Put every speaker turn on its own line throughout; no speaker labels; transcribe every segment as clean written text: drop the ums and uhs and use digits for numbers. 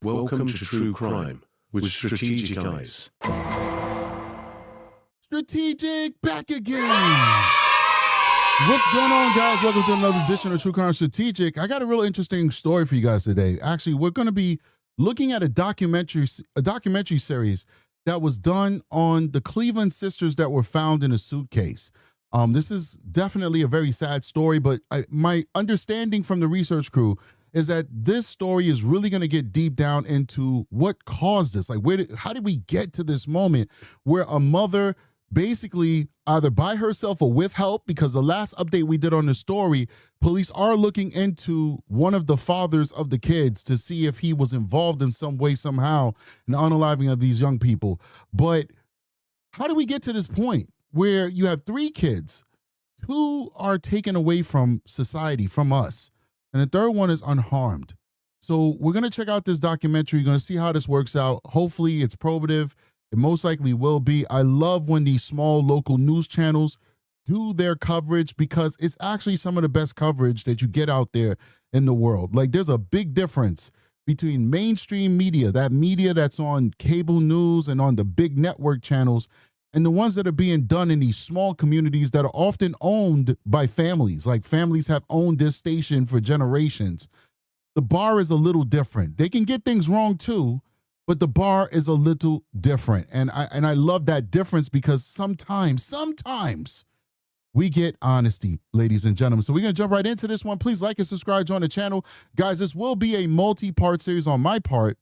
Welcome to True Crime with Strategic Eyes.
Strategic back again. What's going on, guys? Welcome to another edition of True Crime Strategic. I got a real interesting story for you guys today. Actually, we're going to be looking at a documentary series that was done on the Cleveland sisters that were found in a suitcase. This is definitely a very sad story, but my understanding from the research crew is that this story is really going to get deep down into what caused this. Like, how did we get to this moment where a mother basically either by herself or with help, because the last update we did on the story, police are looking into one of the fathers of the kids to see if he was involved in some way, somehow, in the unaliving of these young people. But how do we get to this point where you have 3 kids, 2 are taken away from society, from us, and the third one is unharmed? So we're going to check out this documentary. You're going to see how this works out. Hopefully it's probative. It most likely will be. I love when these small local news channels do their coverage because it's actually some of the best coverage that you get out there in the world. Like, there's a big difference between mainstream media, that media that's on cable news and on the big network channels, and the ones that are being done in these small communities that are often owned by families. Like, families have owned this station for generations. The bar is a little different. They can get things wrong too, but the bar is a little different. And I love that difference because sometimes we get honesty, ladies and gentlemen. So we're going to jump right into this one. Please like and subscribe, join the channel. Guys, this will be a multi-part series on my part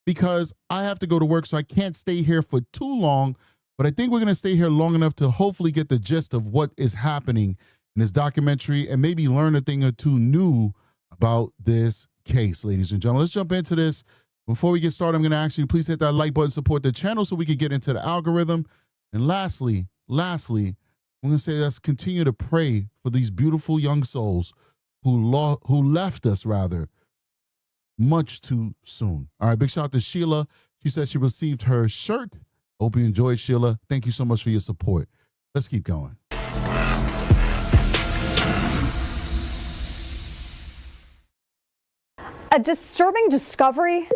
because I have to go to work, so I can't stay here for too long. But I think we're going to stay here long enough to hopefully get the gist of what is happening in this documentary and maybe learn a thing or two new about this case, ladies and gentlemen. Let's jump into this. Before we get started, I'm going to ask you, please hit that like button, support the channel so we can get into the algorithm. And lastly, I'm going to say let's continue to pray for these beautiful young souls who left us, rather, much too soon. All right, big shout out to Sheila. She said she received her shirt. Hope you enjoyed, Sheila. Thank you so much for your support. Let's keep going.
A disturbing discovery.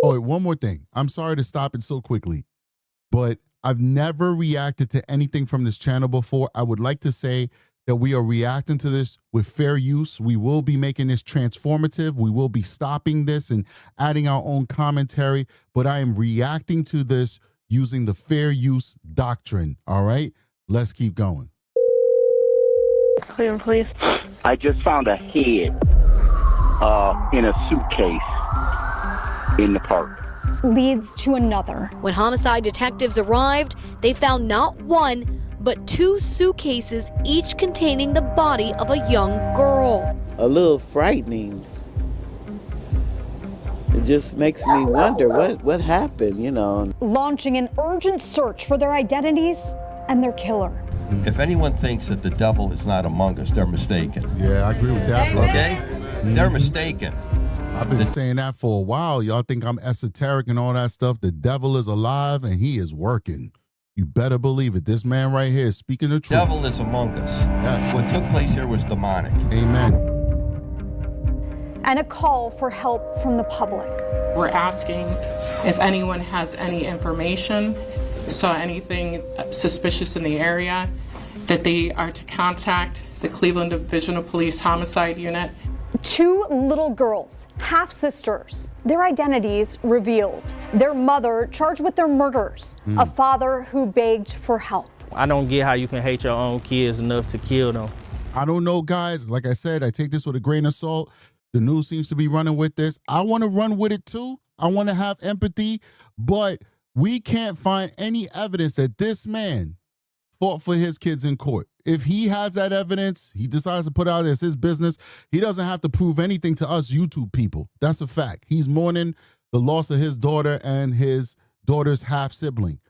Oh, wait, one more thing. I'm sorry to stop it so quickly, but I've never reacted to anything from this channel before. I would like to say that we are reacting to this with fair use. We will be making this transformative. We will be stopping this and adding our own commentary, but I am reacting to this using the fair use doctrine. All right, let's keep going.
Cleveland Police. I just found a head in a suitcase in the park.
Leads to another.
When homicide detectives arrived, they found not one, but 2 suitcases, each containing the body of a young girl.
A little frightening. It just makes me wonder what happened, you know.
Launching an urgent search for their identities and their killer.
If anyone thinks that the devil is not among us, they're mistaken.
Yeah, I agree with that, bro.
Okay? They're mistaken.
I've been saying that for a while. Y'all think I'm esoteric and all that stuff. The devil is alive and he is working. You better believe it. This man right here is speaking the truth.
The devil is among us.
Yes.
What took place here was demonic.
Amen.
And a call for help from the public.
We're asking if anyone has any information, saw anything suspicious in the area, that they are to contact the Cleveland Division of Police Homicide Unit.
2 little girls, half-sisters, their identities revealed. Their mother charged with their murders. A father who begged for help.
I don't get how you can hate your own kids enough to kill them.
I don't know, guys. Like I said, I take this with a grain of salt. The news seems to be running with this. I want to run with it too. I want to have empathy, but we can't find any evidence that this man fought for his kids in court. If he has that evidence, he decides to put out as his business, he doesn't have to prove anything to us YouTube people. That's a fact. He's mourning the loss of his daughter and his daughter's half-sibling.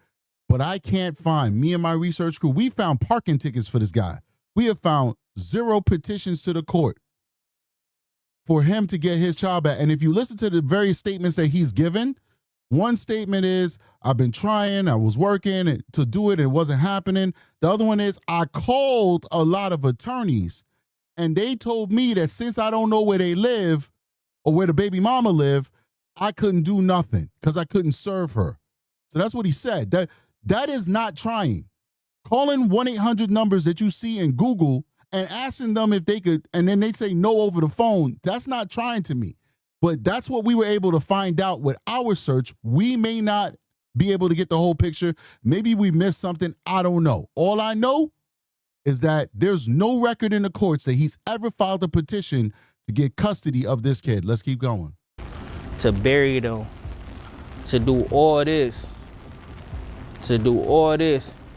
But I can't find, me and my research crew, we found parking tickets for this guy. We have found 0 petitions to the court for him to get his child back. And if you listen to the various statements that he's given, one statement is, I've been trying, I was working to do it, it wasn't happening. The other one is, I called a lot of attorneys and they told me that since I don't know where they live or where the baby mama live, I couldn't do nothing because I couldn't serve her. So that's what he said. That is not trying. Calling 1-800 numbers that you see in Google and asking them if they could, and then they say no over the phone, that's not trying to me. But that's what we were able to find out with our search. We may not be able to get the whole picture. Maybe we missed something. I don't know. All I know is that there's no record in the courts that he's ever filed a petition to get custody of this kid. Let's keep going.
To bury them, to do all this,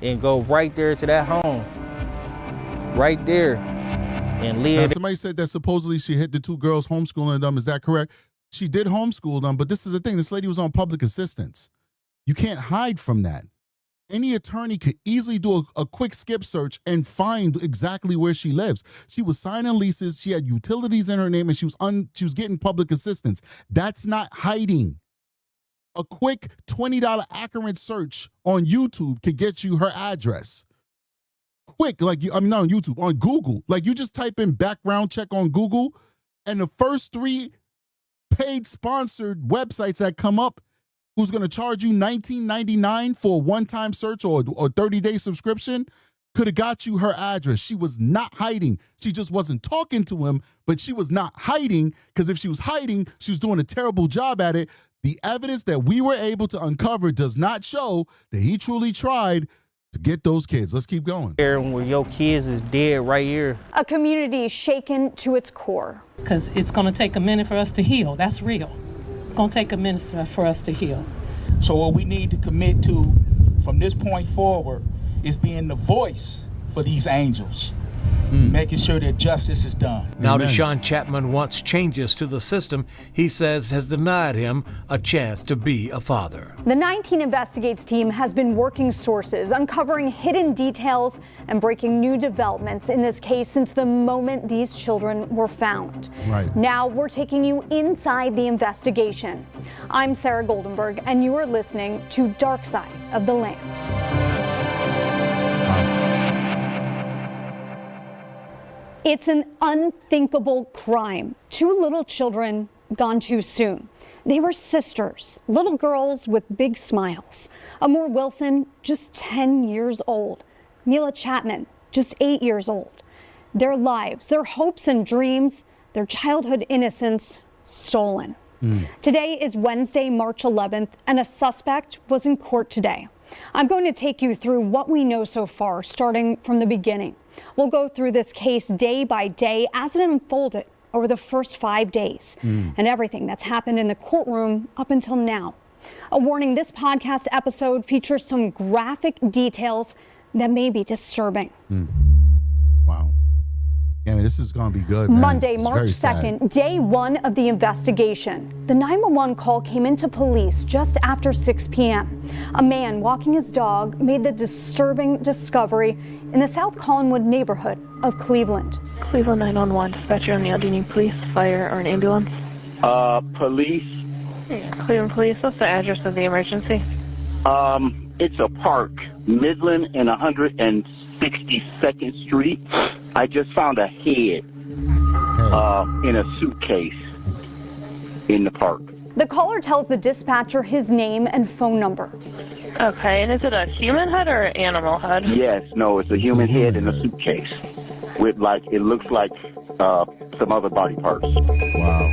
and go right there to that home, right there, and live.
Now, somebody said that supposedly she hit the two girls homeschooling them. Is that correct? She did homeschool them, but this is the thing. This lady was on public assistance. You can't hide from that. Any attorney could easily do a quick skip search and find exactly where she lives. She was signing leases. She had utilities in her name, and she was getting public assistance. That's not hiding. A quick $20 accurate search on YouTube could get you her address. Quick, not on YouTube, on Google. Like, you just type in background check on Google, and the first 3 paid sponsored websites that come up, who's going to charge you $19.99 for a one-time search or 30-day subscription, could have got you her address. She was not hiding. She just wasn't talking to him, but she was not hiding, because if she was hiding, she was doing a terrible job at it. The evidence that we were able to uncover does not show that he truly tried to get those kids. Let's keep going.
Where your kids is dead right here.
A community shaken to its core.
Because it's going to take a minute for us to heal. That's real. It's going to take a minute for us to heal.
So what we need to commit to from this point forward is being the voice for these angels, making sure that justice is done.
Now, Deshaun Chapman wants changes to the system he says has denied him a chance to be a father.
The 19 Investigates team has been working sources, uncovering hidden details and breaking new developments in this case since the moment these children were found.
Right.
Now we're taking you inside the investigation. I'm Sarah Goldenberg, and you are listening to Dark Side of the Land. It's an unthinkable crime. 2 little children gone too soon. They were sisters, little girls with big smiles. Amor Wilson, just 10 years old. Mila Chapman, just 8 years old. Their lives, their hopes and dreams, their childhood innocence stolen. Today is Wednesday, March 11th, and a suspect was in court today. I'm going to take you through what we know so far, starting from the beginning. We'll go through this case day by day as it unfolded over the first 5 days and everything that's happened in the courtroom up until now. A warning, this podcast episode features some graphic details that may be disturbing.
Wow. Yeah, I mean, this is going to be good, man.
Monday,
It's
March
very
2nd,
sad.
day 1 of the investigation. The 911 call came into police just after 6 p.m. A man walking his dog made the disturbing discovery in the South Collinwood neighborhood of Cleveland.
Cleveland 911, dispatcher on the do you need police, fire, or an ambulance?
Police.
Cleveland Police, what's the address of the emergency?
It's a park, Midland and 162nd Street. I just found a head in a suitcase in the park.
The caller tells the dispatcher his name and phone number.
Okay, and is it a human head or an animal head?
Yes, no, it's a human head in a suitcase with it looks like some other body parts.
Wow.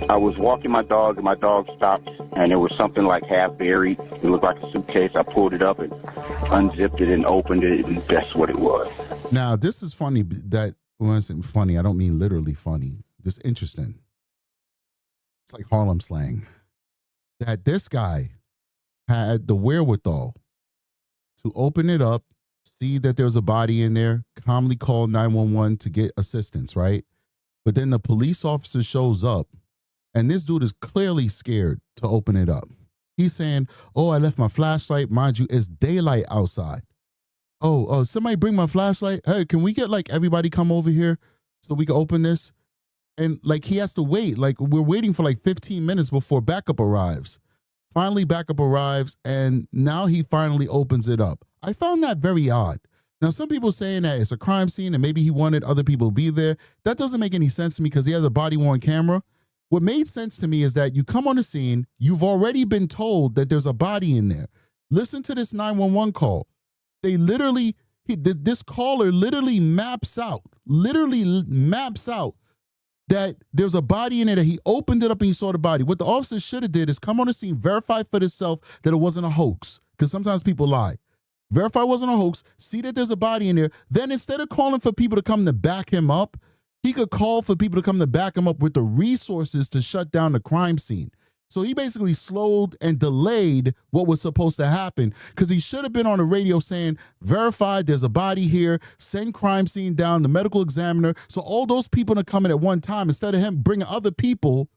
I was walking my dog and my dog stopped and there was something like half buried. It looked like a suitcase. I pulled it up and unzipped it and opened it, and that's what it was.
Now, this is funny. When I say funny, I don't mean literally funny. Just interesting. It's like Harlem slang. That this guy had the wherewithal to open it up, see that there was a body in there, calmly call 911 to get assistance, right? But then the police officer shows up, and this dude is clearly scared to open it up. He's saying, oh, I left my flashlight. Mind you, it's daylight outside. Oh, somebody bring my flashlight. Hey, can we get everybody come over here so we can open this? And he has to wait. We're waiting for 15 minutes before backup arrives. Finally, backup arrives, and now he finally opens it up. I found that very odd. Now, some people saying that it's a crime scene and maybe he wanted other people to be there. That doesn't make any sense to me because he has a body-worn camera. what made sense to me is that you come on the scene, you've already been told that there's a body in there. Listen to this 911 call. They literally, this caller literally maps out that there's a body in it, that he opened it up and he saw the body. What the officer should have did is come on the scene, verify for himself that it wasn't a hoax, because sometimes people lie. Verify it wasn't a hoax, see that there's a body in there. Then instead of calling for people to come to back him up, he could call for people to come to back him up with the resources to shut down the crime scene. So he basically slowed and delayed what was supposed to happen, because he should have been on the radio saying, verified, there's a body here, send crime scene down, the medical examiner. So all those people to come in at one time, instead of him bringing other people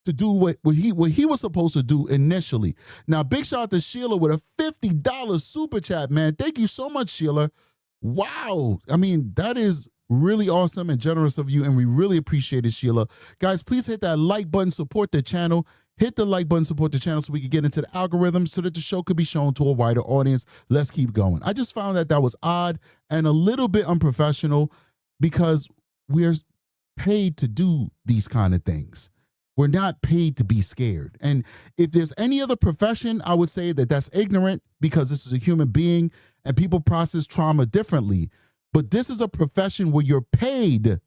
to do what he was supposed to do initially. Now, big shout out to Sheila with a $50 super chat, man. Thank you so much, Sheila. Wow. I mean, that is really awesome and generous of you, and we really appreciate it, Sheila. Guys, please hit that like button, support the channel. Hit the like button, support the channel so we can get into the algorithm so that the show could be shown to a wider audience. Let's keep going. I just found that was odd and a little bit unprofessional, because we're paid to do these kind of things. We're not paid to be scared. And if there's any other profession, I would say that that's ignorant, because this is a human being and people process trauma differently. But this is a profession where you're paid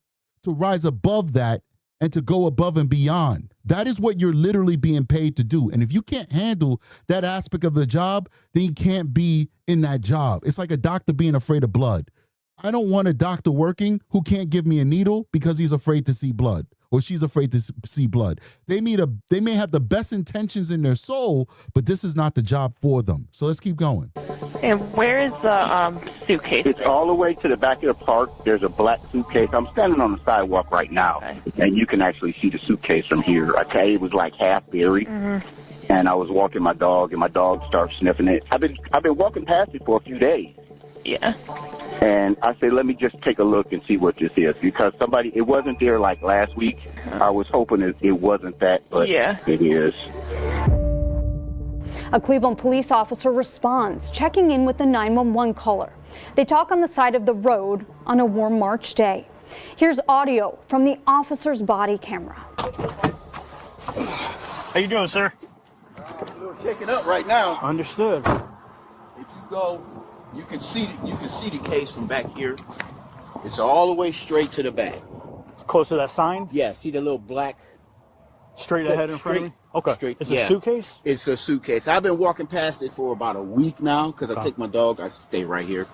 to rise above that and to go above and beyond. That is what you're literally being paid to do. And if you can't handle that aspect of the job, then you can't be in that job. It's like a doctor being afraid of blood. I don't want a doctor working who can't give me a needle because he's afraid to see blood, or she's afraid to see blood. They may have the best intentions in their soul, but this is not the job for them. So let's keep going.
And where is the suitcase?
It's all the way to the back of the park. There's a black suitcase. I'm standing on the sidewalk right now, and you can actually see the suitcase from here. Okay, it was like half buried, and I was walking my dog, and my dog started sniffing it. I've been walking past it for a few days.
Yeah.
And I said, let me just take a look and see what this is, because it wasn't there like last week. I was hoping it wasn't that, but it is.
A Cleveland police officer responds, checking in with the 911 caller. They talk on the side of the road on a warm March day. Here's audio from the officer's body camera.
How you doing, sir?
We're checking up right now.
Understood.
If you go, you can see the case from back here. It's all the way straight to the back.
Close to that sign?
Yeah, see the little black
straight ahead in front of me? Okay.
Straight,
it's a suitcase?
It's a suitcase. I've been walking past it for about a week now, because I take my dog. I stay right here.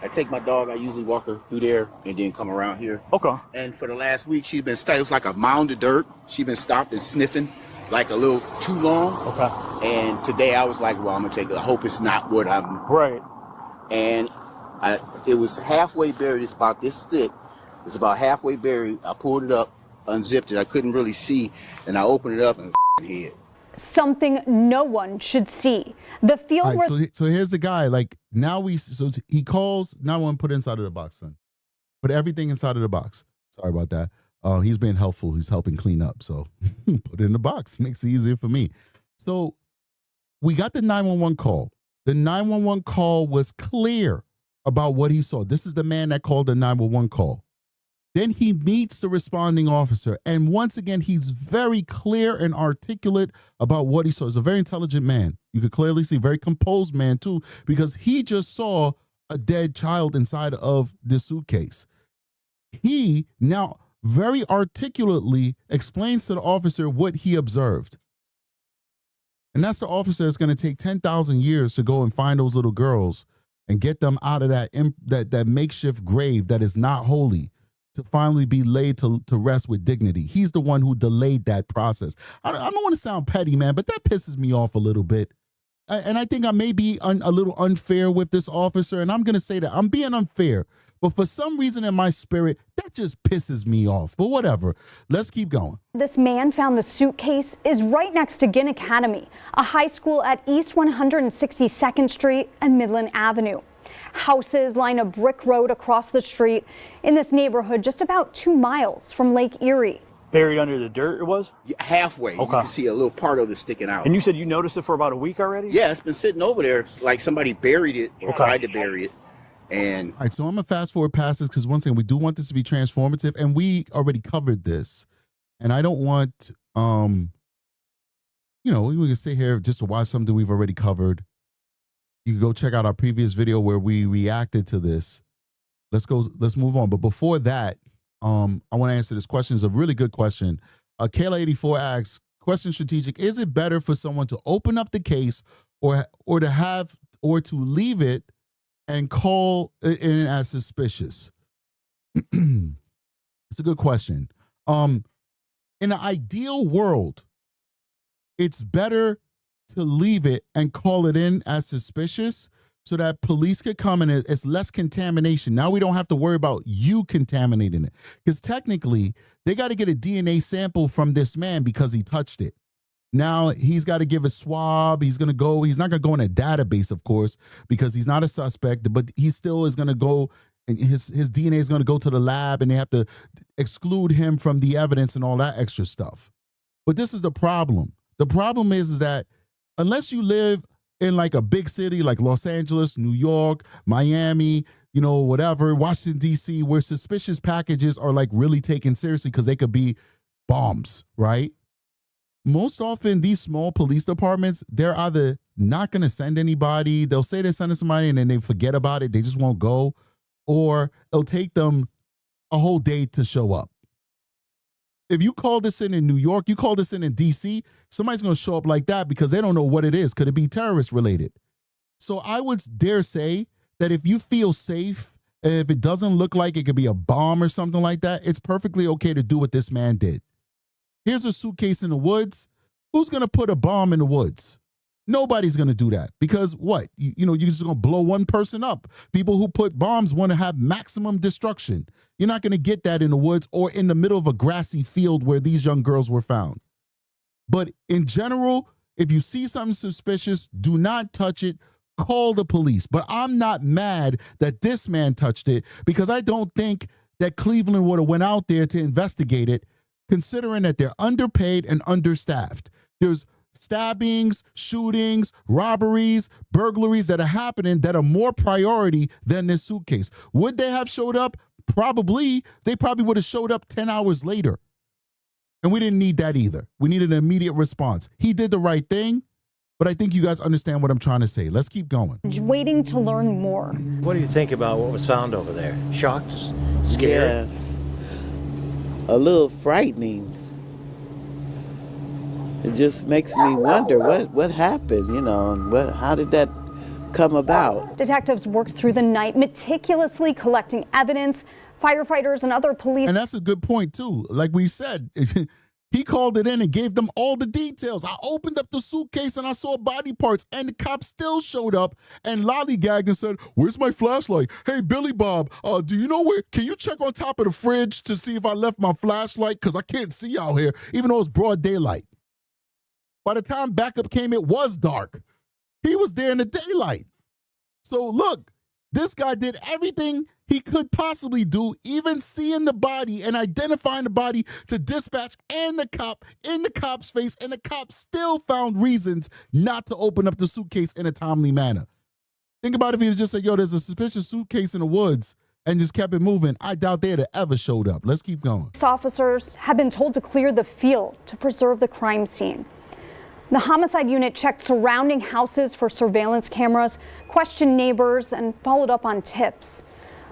I take my dog. I usually walk her through there and then come around here.
Okay.
And for the last week, she's been stuck. It was like a mound of dirt. She's been stopped and sniffing like a little too long.
Okay.
And today I was like, well, I'm going to take it. I hope it's not what I'm...
Right.
And it was halfway buried. It's about this thick. It's about halfway buried. I pulled it up, unzipped it. I couldn't really see. And I opened it up and hid.
Something no one should see. The field
All right, so here's the guy. Like, now he calls 911, put it inside of the box, son. Put everything inside of the box. Sorry about that. He's being helpful. He's helping clean up. So put it in the box. Makes it easier for me. So we got the 911 call. The 911 call was clear about what he saw. This is the man that called the 911 call. Then he meets the responding officer. And once again, he's very clear and articulate about what he saw. He's a very intelligent man. You could clearly see, very composed man too, because he just saw a dead child inside of the suitcase. He now very articulately explains to the officer what he observed. And that's the officer that's going to take 10,000 years to go and find those little girls and get them out of that makeshift grave that is not holy, to finally be laid to rest with dignity. He's the one who delayed that process. I don't want to sound petty, man, but that pisses me off a little bit. And I think I may be a little unfair with this officer, and I'm going to say that I'm being unfair. But for some reason in my spirit, that just pisses me off. But whatever. Let's keep going.
This man found the suitcase is right next to Ginn Academy, a high school at East 162nd Street and Midland Avenue. Houses line a brick road across the street in this neighborhood just about 2 miles from Lake Erie.
Buried under the dirt, it was?
Yeah, halfway. Okay. You can see a little part of it sticking out.
And you said you noticed it for about a week already?
Yeah, it's been sitting over there like somebody buried it or tried to bury it. And
all right, so I'm going to fast forward past this, because once again, we do want this to be transformative, and we already covered this. And I don't want You know, we can sit here just to watch something we've already covered. You can go check out our previous video where we reacted to this. Let's move on. But before that, I want to answer this question. It's a really good question. Kayla84 asks, question strategic, is it better for someone to open up the case or to leave it and call it in as suspicious? It's a good question. In an ideal world, it's better to leave it and call it in as suspicious so that police could come and it's less contamination. Now we don't have to worry about you contaminating it. Because technically, they got to get a DNA sample from this man because he touched it. Now he's got to give a swab. He's not going to go in a database, of course, because he's not a suspect, but he still is going to go, and his DNA is going to go to the lab and they have to exclude him from the evidence and all that extra stuff. But this is the problem. The problem is that unless you live in like a big city like Los Angeles, New York, Miami, you know, whatever, Washington, D.C., where suspicious packages are like really taken seriously because they could be bombs, right? Most often, these small police departments, they're either not going to send anybody, they'll say they're sending somebody and then they forget about it, they just won't go, or it'll take them a whole day to show up. If you call this in New York, you call this in D.C., somebody's going to show up like that because they don't know what it is. Could it be terrorist related? So I would dare say that if you feel safe, if it doesn't look like it could be a bomb or something like that, it's perfectly okay to do what this man did. Here's a suitcase in the woods. Who's going to put a bomb in the woods? Nobody's going to do that because what? You know, you're just going to blow one person up. People who put bombs want to have maximum destruction. You're not going to get that in the woods or in the middle of a grassy field where these young girls were found. But in general, if you see something suspicious, do not touch it. Call the police. But I'm not mad that this man touched it because I don't think that Cleveland would have went out there to investigate it, considering that they're underpaid and understaffed. There's stabbings, shootings, robberies, burglaries that are happening that are more priority than this suitcase. Would they have showed up? Probably. They probably would have showed up 10 hours later. And we didn't need that either. We needed an immediate response. He did the right thing, but I think you guys understand what I'm trying to say. Let's keep going.
Waiting to learn more.
What do you think about what was found over there? Shocked? Scared?
Yes. A little frightening. It just makes me wonder what happened, you know, and how did that come about?
Detectives worked through the night, meticulously collecting evidence. Firefighters and other police.
And that's a good point, too. Like we said, he called it in and gave them all the details. I opened up the suitcase and I saw body parts, and the cops still showed up and lollygagged and said, "Where's my flashlight? Hey, Billy Bob, do you know where? Can you check on top of the fridge to see if I left my flashlight? Because I can't see out here, even though it's broad daylight." By the time backup came, it was dark. He was there in the daylight. So look, this guy did everything he could possibly do, even seeing the body and identifying the body to dispatch and the cop in the cop's face, and the cop still found reasons not to open up the suitcase in a timely manner. Think about if he was just said, yo, there's a suspicious suitcase in the woods, and just kept it moving. I doubt they'd have ever showed up. Let's keep going.
Police officers have been told to clear the field to preserve the crime scene. The homicide unit checked surrounding houses for surveillance cameras, questioned neighbors, and followed up on tips.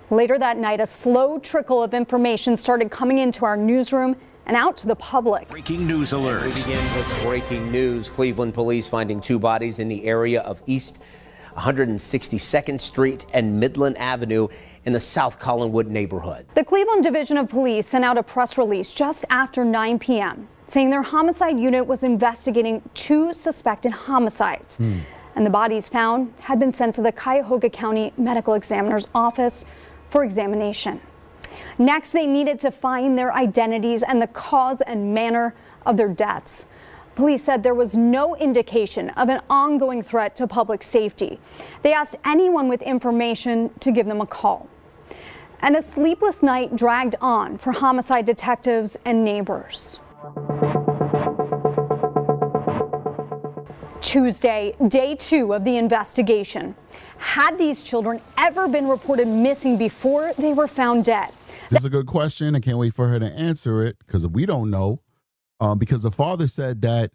Later that night, a slow trickle of information started coming into our newsroom and out to the public.
Breaking news alert.
We begin with breaking news. Cleveland police finding two bodies in the area of East 162nd Street and Midland Avenue in the South Collinwood neighborhood.
The Cleveland Division of Police sent out a press release just after 9 p.m. saying their homicide unit was investigating two suspected homicides. And the bodies found had been sent to the Cuyahoga County Medical Examiner's office for examination. Next, they needed to find their identities and the cause and manner of their deaths. Police said there was no indication of an ongoing threat to public safety. They asked anyone with information to give them a call. And a sleepless night dragged on for homicide detectives and neighbors. Tuesday, day 2 of the investigation. Had these children ever been reported missing before they were found dead?
This is a good question. I can't wait for her to answer it because we don't know. because the father said that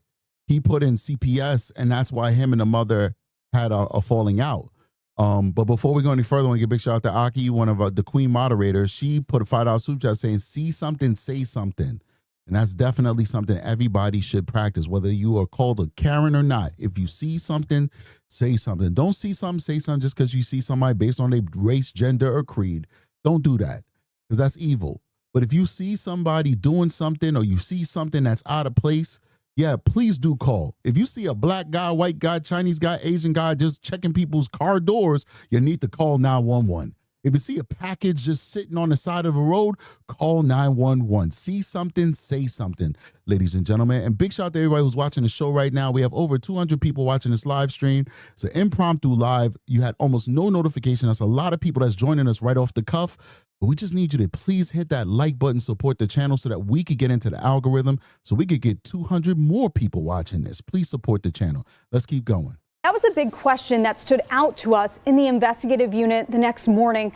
he put in CPS and that's why him and the mother had a falling out. But before we go any further, I want to give a big shout out to Aki, one of the Queen moderators. She put a $5 super chat saying, see something, say something. And that's definitely something everybody should practice, whether you are called a Karen or not. If you see something, say something. Don't see something, say something just because you see somebody based on their race, gender, or creed. Don't do that, because that's evil. But if you see somebody doing something or you see something that's out of place, yeah, please do call. If you see a black guy, white guy, Chinese guy, Asian guy just checking people's car doors, you need to call 911. If you see a package just sitting on the side of a road, call 911. See something, say something, ladies and gentlemen. And big shout out to everybody who's watching the show right now. We have over 200 people watching this live stream. It's an impromptu live. You had almost no notification. That's a lot of people that's joining us right off the cuff. But we just need you to please hit that like button, support the channel so that we could get into the algorithm, so we could get 200 more people watching this. Please support the channel. Let's keep going.
That was a big question that stood out to us in the investigative unit the next morning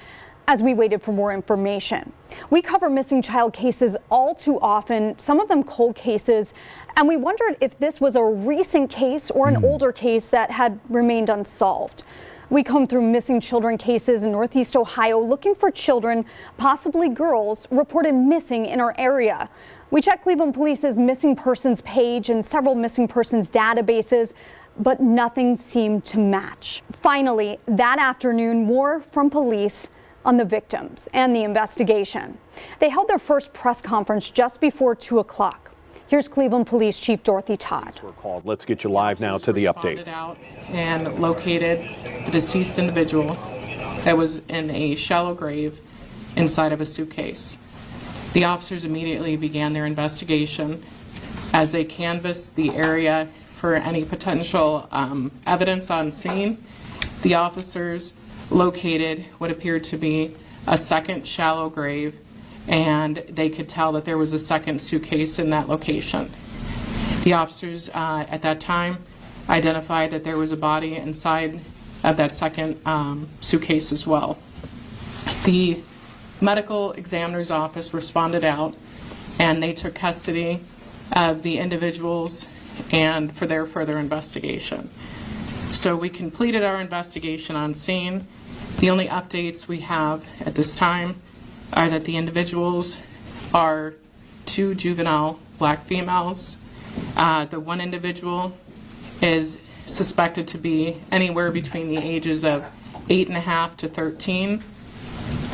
as we waited for more information. We cover missing child cases all too often, some of them cold cases, and we wondered if this was a recent case or an older case that had remained unsolved. We combed through missing children cases in Northeast Ohio looking for children, possibly girls, reported missing in our area. We checked Cleveland Police's missing persons page and several missing persons databases, but nothing seemed to match. Finally, that afternoon, more from police on the victims and the investigation. They held their first press conference just before 2 o'clock. Here's Cleveland Police Chief Dorothy Todd.
We're called. Let's get you live now to the update.
Out and located the deceased individual that was in a shallow grave inside of a suitcase. The officers immediately began their investigation as they canvassed the area for any potential evidence on scene. The officers located what appeared to be a second shallow grave, and they could tell that there was a second suitcase in that location. The officers at that time identified that there was a body inside of that second suitcase as well. The medical examiner's office responded out, and they took custody of the individuals and for their further investigation. So we completed our investigation on scene. The only updates we have at this time are that the individuals are 2 juvenile black females. The one individual is suspected to be anywhere between the ages of 8.5 to 13.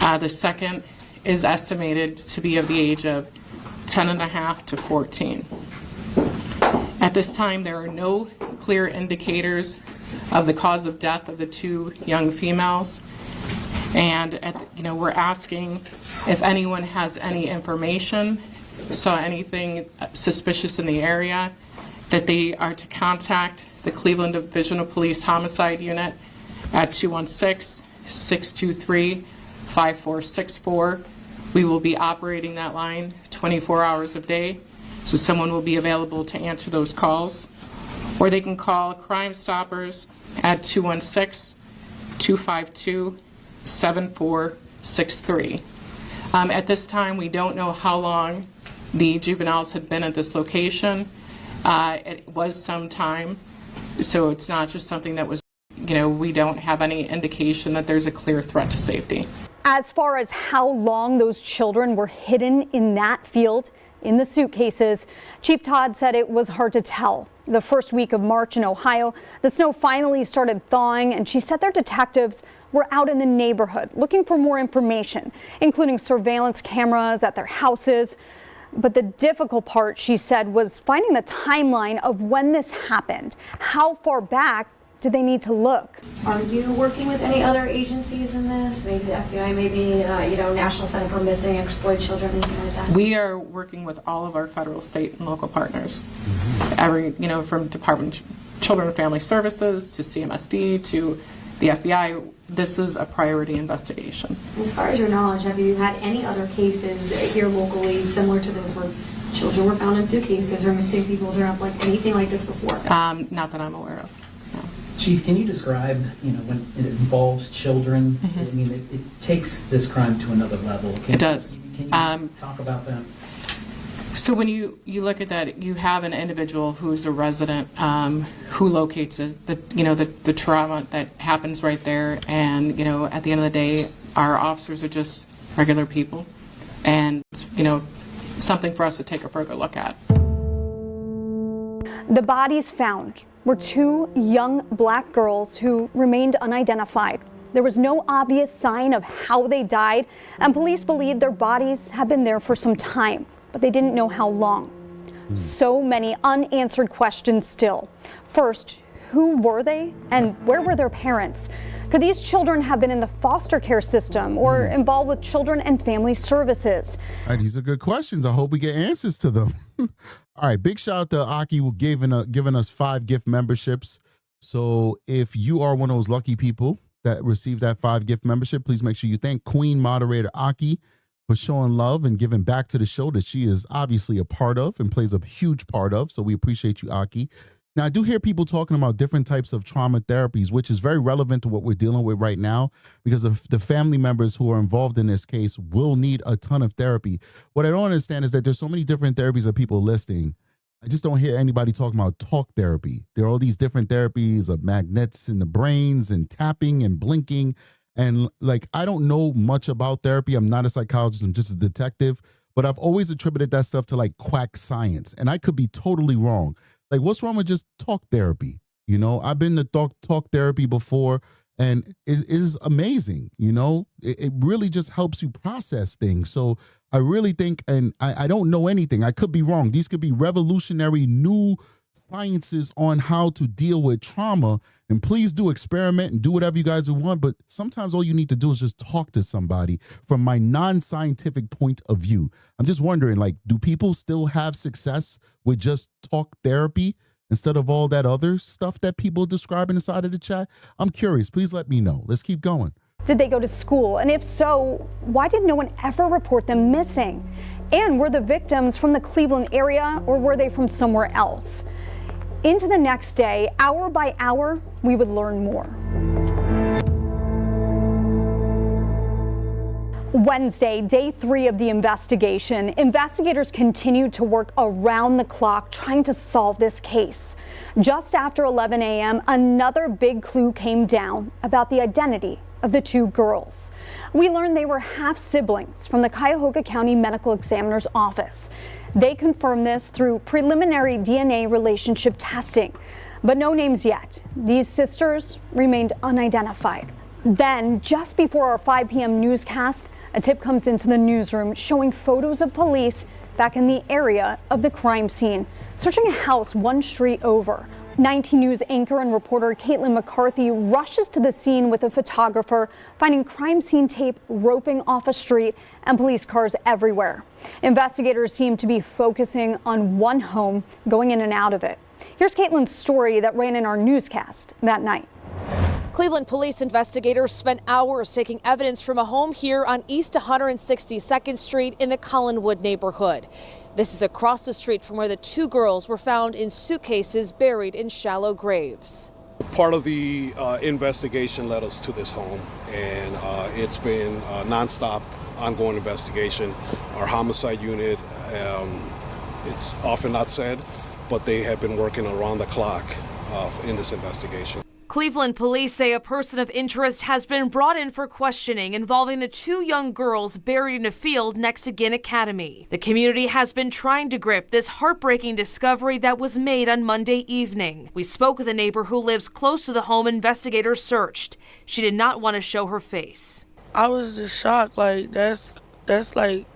The second is estimated to be of the age of 10.5 to 14. At this time, there are no clear indicators of the cause of death of the 2 young females. And we're asking if anyone has any information, saw anything suspicious in the area, that they are to contact the Cleveland Division of Police Homicide Unit at 216-623-5464. We will be operating that line 24 hours a day, so someone will be available to answer those calls. Or they can call Crime Stoppers at 216-252-7463. At this time, we don't know how long the juveniles had been at this location. It was some time, so it's not just something that was, we don't have any indication that there's a clear threat to safety.
As far as how long those children were hidden in that field, in the suitcases, Chief Todd said it was hard to tell. The first week of March in Ohio, the snow finally started thawing, and she said their detectives were out in the neighborhood looking for more information, including surveillance cameras at their houses. But the difficult part, she said, was finding the timeline of when this happened. How far back do they need to look?
Are you working with any other agencies in this? Maybe the FBI, maybe National Center for Missing and Exploited Children, anything like that?
We are working with all of our federal, state, and local partners. From Department of Children and Family Services to CMSD to the FBI. This is a priority investigation.
As far as your knowledge, have you had any other cases here locally similar to this where children were found in suitcases or missing people or anything like this before?
Not that I'm aware of. No.
Chief, can you describe, when it involves children, I mean, it takes this crime to another level.
It does.
Can you talk about that?
So when you look at that, you have an individual who's a resident who locates it, the trauma that happens right there, and at the end of the day, our officers are just regular people, and something for us to take a further look at.
The bodies found were 2 young black girls who remained unidentified. There was no obvious sign of how they died, and police believe their bodies had been there for some time, but they didn't know how long. So many unanswered questions still. First, who were they and where were their parents? Could these children have been in the foster care system or involved with children and family services?
All right, these are good questions. I hope we get answers to them. All right, big shout out to Aki who giving us 5 gift memberships. So if you are one of those lucky people that received that 5 gift membership, please make sure you thank Queen Moderator Aki for showing love and giving back to the show that she is obviously a part of and plays a huge part of. So we appreciate you, Aki. Now, I do hear people talking about different types of trauma therapies, which is very relevant to what we're dealing with right now, because of the family members who are involved in this case will need a ton of therapy. What I don't understand is that there's so many different therapies that people are listing. I just don't hear anybody talking about talk therapy. There are all these different therapies of magnets in the brains and tapping and blinking. And I don't know much about therapy. I'm not a psychologist. I'm just a detective. But I've always attributed that stuff to quack science. And I could be totally wrong. What's wrong with just talk therapy? I've been to talk therapy before, and it is amazing. It really just helps you process things. So I really think, and I don't know anything. I could be wrong. These could be revolutionary new sciences on how to deal with trauma. And please do experiment and do whatever you guys want. But sometimes all you need to do is just talk to somebody from my non-scientific point of view. I'm just wondering, do people still have success with just talk therapy instead of all that other stuff that people describe inside of the chat? I'm curious. Please let me know. Let's keep going.
Did they go to school? And if so, why did no one ever report them missing? And were the victims from the Cleveland area, or were they from somewhere else? Into the next day, hour by hour, we would learn more. Wednesday, day 3 of the investigation. Investigators continued to work around the clock trying to solve this case. Just after 11 a.m., another big clue came down about the identity of the 2 girls. We learned they were half siblings from the Cuyahoga County Medical Examiner's office. They confirmed this through preliminary DNA relationship testing, but no names yet. These sisters remained unidentified. Then, just before our 5 p.m. newscast, a tip comes into the newsroom showing photos of police back in the area of the crime scene, searching a house 1 street over. 19 News anchor and reporter Caitlin McCarthy rushes to the scene with a photographer, finding crime scene tape roping off a street and police cars everywhere. Investigators seem to be focusing on one home, going in and out of it. Here's Caitlin's story that ran in our newscast that night.
Cleveland police investigators spent hours taking evidence from a home here on East 162nd Street in the Collinwood neighborhood. This is across the street from where the 2 girls were found in suitcases buried in shallow graves.
Part of the investigation led us to this home, and it's been a nonstop, ongoing investigation. Our homicide unit, it's often not said, but they have been working around the clock in this investigation.
Cleveland police say a person of interest has been brought in for questioning involving the 2 young girls buried in a field next to Ginn Academy. The community has been trying to grip this heartbreaking discovery that was made on Monday evening. We spoke with a neighbor who lives close to the home investigators searched. She did not want to show her face.
I was just shocked. That's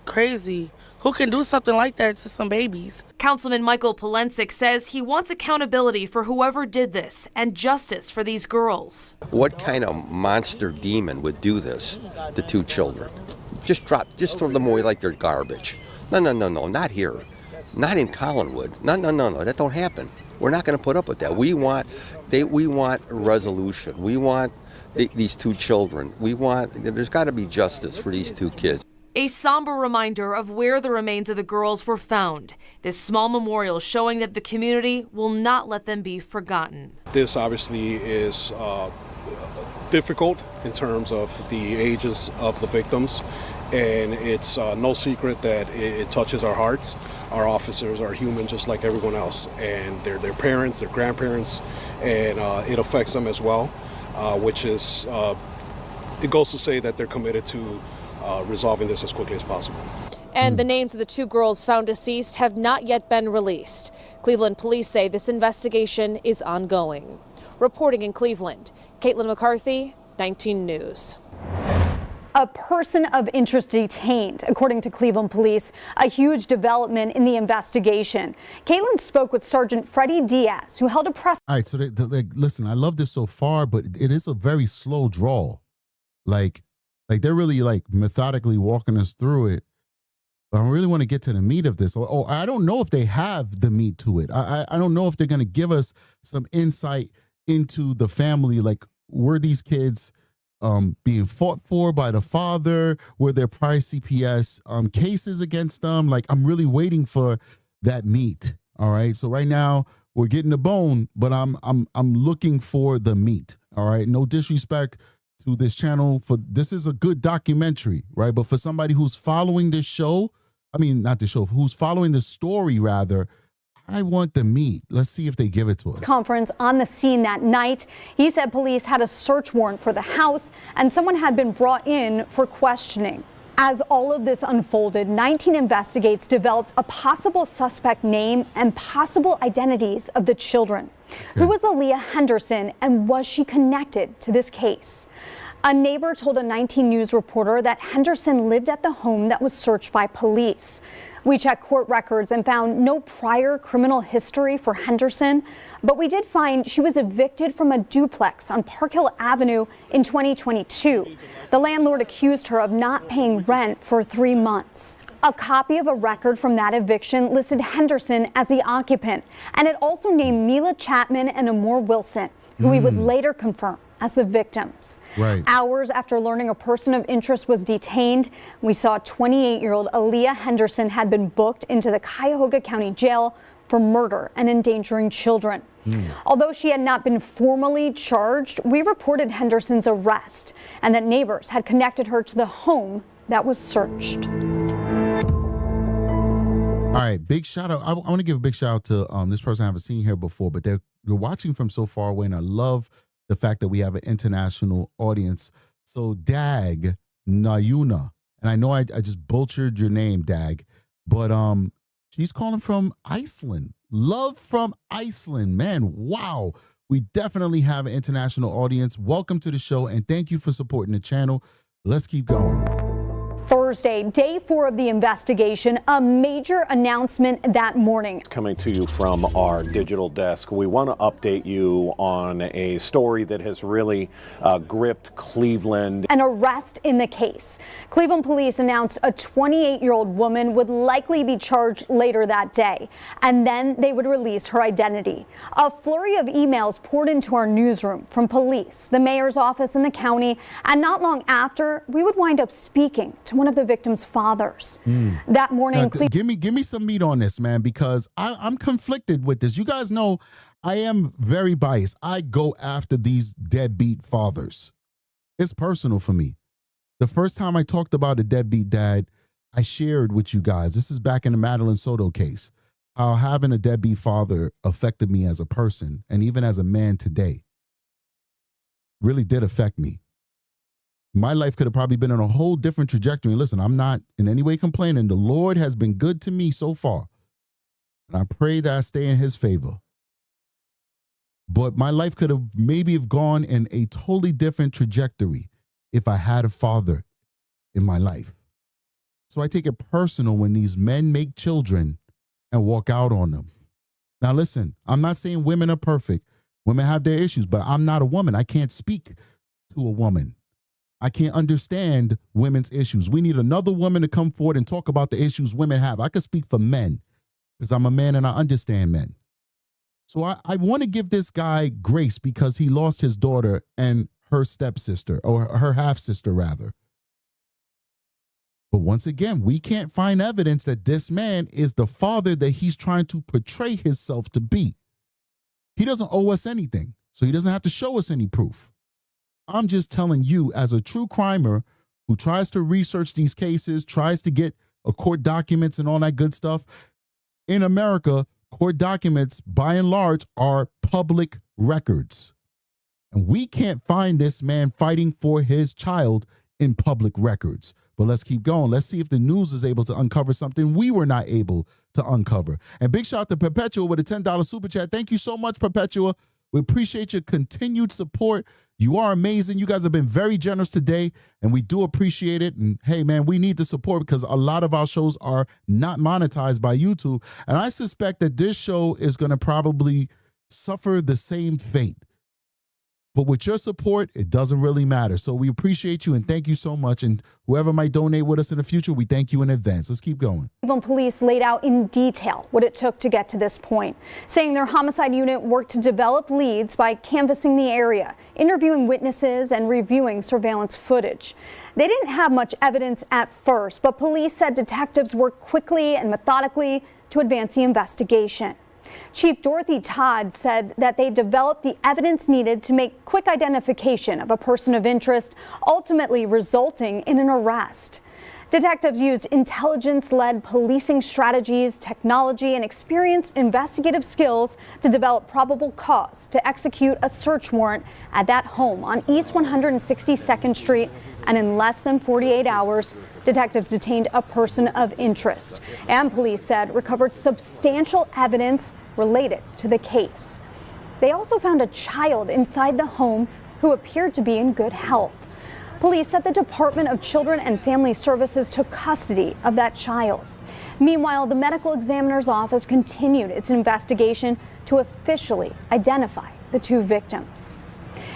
crazy. Who can do something like that to some babies?
Councilman Michael Polensik says he wants accountability for whoever did this and justice for these girls.
What kind of monster demon would do this to 2 children? Just throw them away like they're garbage. No, not here. Not in Collinwood. No, that don't happen. We're not going to put up with that. We want resolution. We want these 2 children. There's got to be justice for these 2 kids.
A somber reminder of where the remains of the girls were found. This small memorial showing that the community will not let them be forgotten.
This obviously is difficult in terms of the ages of the victims, And it's no secret that it touches our hearts. Our officers are human just like everyone else, and they're their parents, their grandparents, and it affects them as well, which is, it goes to say that they're committed to resolving this as quickly as possible.
And the names of the 2 girls found deceased have not yet been released. Cleveland police say this investigation is ongoing. Reporting in Cleveland, Caitlin McCarthy, 19 News.
A person of interest detained, according to Cleveland police, a huge development in the investigation. Caitlin spoke with Sergeant Freddie Diaz, who held a press.
All right, so listen, I love this so far, but it is a very slow draw. Like they're really methodically walking us through it. But I really want to get to the meat of this. Or I don't know if they have the meat to it. I don't know if they're going to give us some insight into the family. Like, were these kids being fought for by the father? Were there prior CPS cases against them? Like, I'm really waiting for that meat. All right. So right now we're getting the bone, but I'm looking for the meat. All right. No disrespect to this channel. This is a good documentary, right? But for somebody who's following this show, not the show, who's following the story rather, I want the meat. Let's see if they give it to us.
Conference on the scene that night. He said police had a search warrant for the house and someone had been brought in for questioning. As all of this unfolded, 19 investigators developed a possible suspect name and possible identities of the children. Who was Aaliyah Henderson and was she connected to this case? A neighbor told a 19 News reporter that Henderson lived at the home that was searched by police. We checked court records and found no prior criminal history for Henderson, but we did find she was evicted from a duplex on Park Hill Avenue in 2022. The landlord accused her of not paying rent for 3 months. A copy of a record from that eviction listed Henderson as the occupant, and it also named Mila Chapman and Amor Wilson, who we would later confirm as the victims.
Right.
Hours after learning a person of interest was detained, we saw 28-year-old Aaliyah Henderson had been booked into the Cuyahoga County Jail for murder and endangering children. Although she had not been formally charged, we reported Henderson's arrest and that neighbors had connected her to the home that was searched.
All right, big shout out. I want to give a big shout out to this person I haven't seen here before, but they're watching from so far away, and I love the fact that we have an international audience. So Dag Nayuna, and I know I just butchered your name, Dag, but she's calling from Iceland. Love from Iceland, man. Wow. We definitely have an international audience. Welcome to the show, and thank you for supporting the channel. Let's keep going.
Thursday, day 4 of the investigation, a major announcement that morning.
Coming to you from our digital desk, we want to update you on a story that has really gripped Cleveland.
An arrest in the case. Cleveland police announced a 28-year-old woman would likely be charged later that day, and then they would release her identity. A flurry of emails poured into our newsroom from police, the mayor's office, and the county, and not long after, we would wind up speaking to one of the victim's fathers. That morning,
give me some meat on this, man, because I'm conflicted with this. You guys know I am very biased. I go after these deadbeat fathers. It's personal for me. The first time I talked about a deadbeat dad, I shared with you guys, this is back in the Madeline Soto case, how having a deadbeat father affected me as a person and even as a man today. Really did affect me. My life could have probably been on a whole different trajectory. Listen, I'm not in any way complaining. The Lord has been good to me so far. And I pray that I stay in his favor. But my life could have maybe have gone in a totally different trajectory if I had a father in my life. So I take it personal when these men make children and walk out on them. Now listen, I'm not saying women are perfect. Women have their issues, but I'm not a woman. I can't speak to a woman. I can't understand women's issues. We need another woman to come forward and talk about the issues women have. I could speak for men because I'm a man and I understand men. So I want to give this guy grace because he lost his daughter and her stepsister, or her half-sister rather. But once again, we can't find evidence that this man is the father that he's trying to portray himself to be. He doesn't owe us anything, so he doesn't have to show us any proof. I'm just telling you, as a true crimer who tries to research these cases, tries to get court documents and all that good stuff. In America, court documents, by and large, are public records. And we can't find this man fighting for his child in public records. But let's keep going. Let's see if the news is able to uncover something we were not able to uncover. And big shout out to Perpetua with a $10 super chat. Thank you so much, Perpetua. We appreciate your continued support. You are amazing. You guys have been very generous today, and we do appreciate it. And hey, man, we need the support because a lot of our shows are not monetized by YouTube. And I suspect that this show is going to probably suffer the same fate. But with your support, it doesn't really matter. So we appreciate you and thank you so much. And whoever might donate with us in the future, we thank you in advance. Let's keep going.
Cleveland police laid out in detail what it took to get to this point, saying their homicide unit worked to develop leads by canvassing the area, interviewing witnesses, and reviewing surveillance footage. They didn't have much evidence at first, but police said detectives worked quickly and methodically to advance the investigation. Chief Dorothy Todd said that they developed the evidence needed to make quick identification of a person of interest, ultimately resulting in an arrest. Detectives used intelligence-led policing strategies, technology, and experienced investigative skills to develop probable cause to execute a search warrant at that home on East 162nd Street, and in less than 48 hours, detectives detained a person of interest, and police said recovered substantial evidence related to the case. They also found a child inside the home who appeared to be in good health. Police said the Department of Children and Family Services took custody of that child. Meanwhile, the medical examiner's office continued its investigation to officially identify the two victims.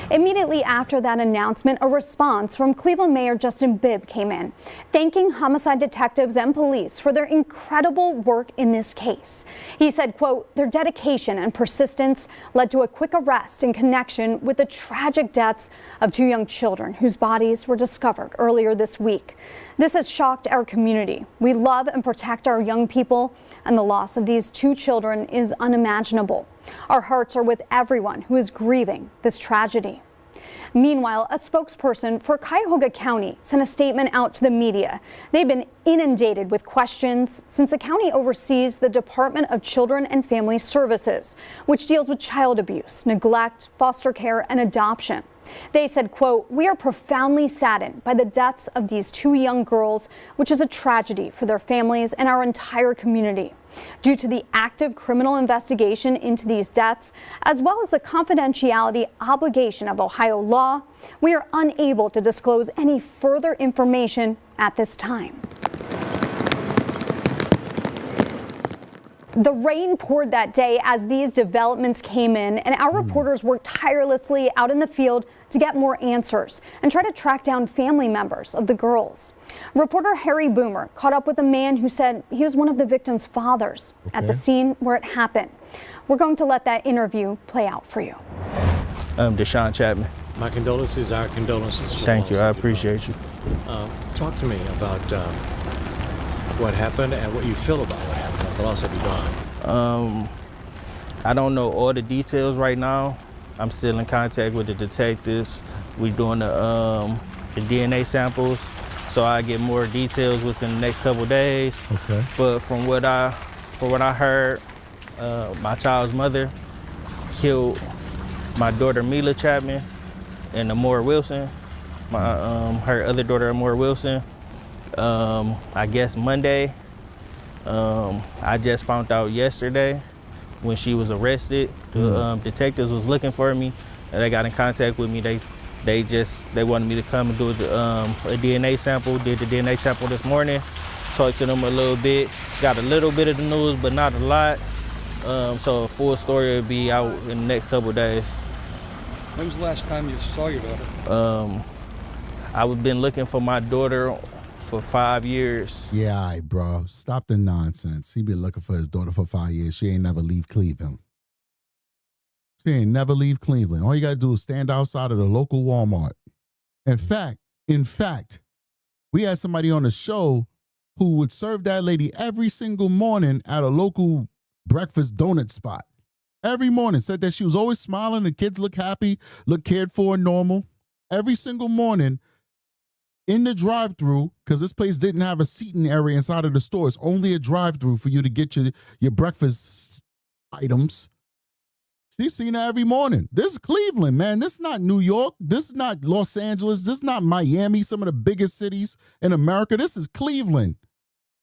Immediately after that announcement, a response from Cleveland Mayor Justin Bibb came in, thanking homicide detectives and police for their incredible work in this case. He said, quote, their dedication and persistence led to a quick arrest in connection with the tragic deaths of two young children whose bodies were discovered earlier this week. This has shocked our community. We love and protect our young people, and the loss of these two children is unimaginable. Our hearts are with everyone who is grieving this tragedy. Meanwhile, a spokesperson for Cuyahoga County sent a statement out to the media. They've been inundated with questions since the county oversees the Department of Children and Family Services, which deals with child abuse, neglect, foster care, and adoption. They said, quote, we are profoundly saddened by the deaths of these two young girls, which is a tragedy for their families and our entire community. Due to the active criminal investigation into these deaths, as well as the confidentiality obligation of Ohio law, we are unable to disclose any further information at this time. The rain poured that day as these developments came in, and our reporters worked tirelessly out in the field to get more answers and try to track down family members of the girls. Reporter Harry Boomer caught up with a man who said he was one of the victims' fathers at the scene where it happened. We're going to let that interview play out for you.
Deshaun Chapman.
My condolences, our condolences.
Thank you, I appreciate you.
Talk to me about what happened and what you feel about what happened. That's the loss of your daughter.
I don't know all the details right now. I'm still in contact with the detectives. We're doing the DNA samples, so I get more details within the next couple of days.
Okay.
But from what I heard, my child's mother killed my daughter Mila Chapman and Amora Wilson. Her other daughter Amora Wilson. I guess Monday. I just found out yesterday when she was arrested. The detectives was looking for me, and they got in contact with me. They wanted me to come and do a DNA sample. Did the DNA sample this morning. Talked to them a little bit. Got a little bit of the news, but not a lot. So a full story will be out in the next couple of days.
When was the last time you saw your daughter?
I've been looking for my daughter for 5 years.
Yeah, all right, bro. Stop the nonsense. He been looking for his daughter for 5 years. She ain't never leave Cleveland. She ain't never leave Cleveland. All you got to do is stand outside of the local Walmart. In fact, we had somebody on the show who would serve that lady every single morning at a local breakfast donut spot. Every morning. Said that she was always smiling. The kids look happy, look cared for and normal. Every single morning, in the drive-thru, because this place didn't have a seating area inside of the store. It's only a drive-thru for you to get your breakfast items. She's seen her every morning. This is Cleveland, man. This is not New York. This is not Los Angeles. This is not Miami, some of the biggest cities in America. This is Cleveland.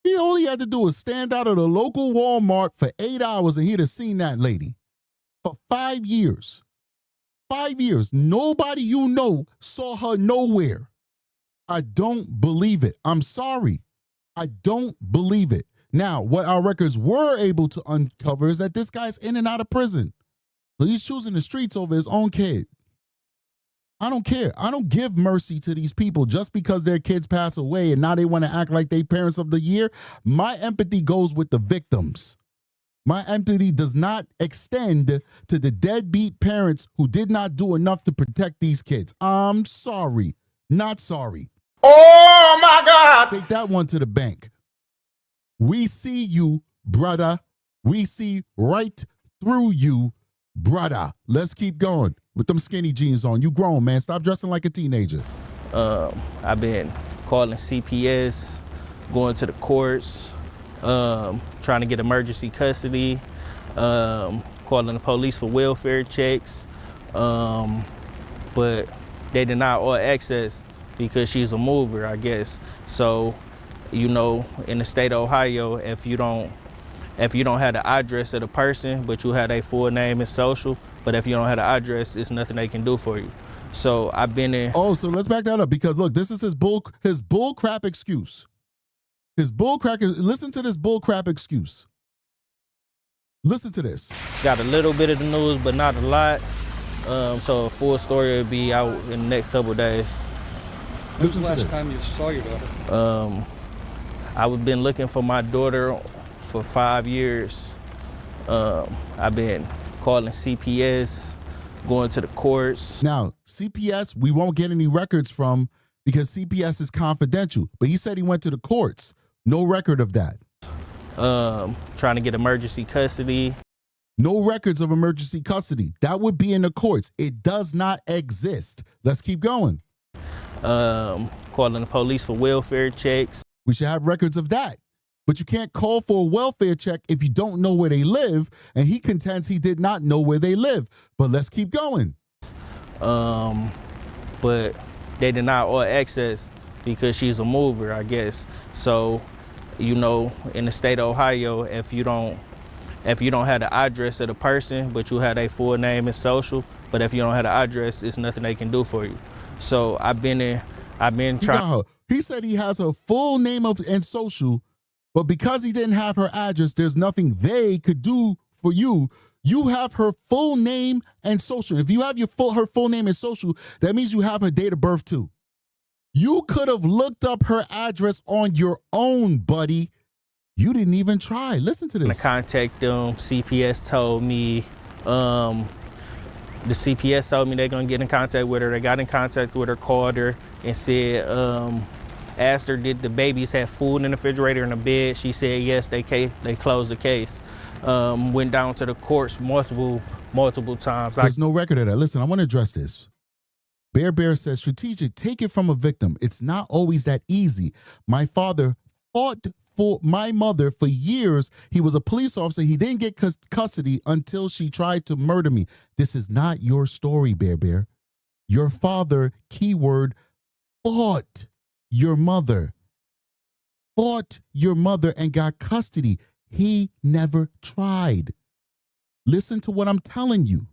He only had to do was stand out at a local Walmart for 8 hours and he'd have seen that lady for 5 years. 5 years. Nobody you know saw her nowhere. I don't believe it. I'm sorry. I don't believe it. Now, what our records were able to uncover is that this guy's in and out of prison. So he's choosing the streets over his own kid. I don't care. I don't give mercy to these people just because their kids pass away and now they want to act like they parents of the year. My empathy goes with the victims. My empathy does not extend to the deadbeat parents who did not do enough to protect these kids. I'm sorry. Not sorry.
Oh, my God.
Take that one to the bank. We see you, brother. We see right through you, brother. Let's keep going with them skinny jeans on. You grown, man. Stop dressing like a teenager.
I've been calling CPS, going to the courts, trying to get emergency custody, calling the police for welfare checks, but they deny all access because she's a mover, I guess. So, you know, in the state of Ohio, if you don't have the address of the person, but you have their full name and social, but if you don't have the address, it's nothing they can do for you. So I've been in.
Oh, so let's back that up because look, this is his bull crap excuse. His bull crap. Listen to this bull crap excuse. Listen to this.
Got a little bit of the news, but not a lot. So a full story will be out in the next couple of days.
When's the last time you saw your daughter?
I've been looking for my daughter for 5 years. I've been calling CPS, going to the courts.
Now, CPS, we won't get any records from because CPS is confidential. But he said he went to the courts. No record of that.
Trying to get emergency custody.
No records of emergency custody. That would be in the courts. It does not exist. Let's keep going.
Calling the police for welfare checks.
We should have records of that. But you can't call for a welfare check if you don't know where they live, and he contends he did not know where they live. But let's keep going.
But they deny all access because she's a mover, I guess. So, you know, in the state of Ohio, if you don't have the address of the person, but you have their full name and social, but if you don't have the address, it's nothing they can do for you. So I've been trying.
He said he has her full name and social, but because he didn't have her address, there's nothing they could do for you. You have her full name and social. If you have her full name and social, that means you have her date of birth too. You could have looked up her address on your own, buddy. You didn't even try. Listen to this.
To contact them, CPS told me, the CPS told me they're gonna get in contact with her. They got in contact with her, called her, and said, asked her, did the babies have food in the refrigerator in the bed? She said yes. They closed the case. Went down to the courts multiple times.
There's no record of that. Listen, I want to address this. Bear says, strategic, take it from a victim. It's not always that easy. My father fought for my mother for years. He was a police officer. He didn't get custody until she tried to murder me. This is not your story, Bear. Your father, keyword, fought your mother. Fought your mother and got custody. He never tried. Listen to what I'm telling you.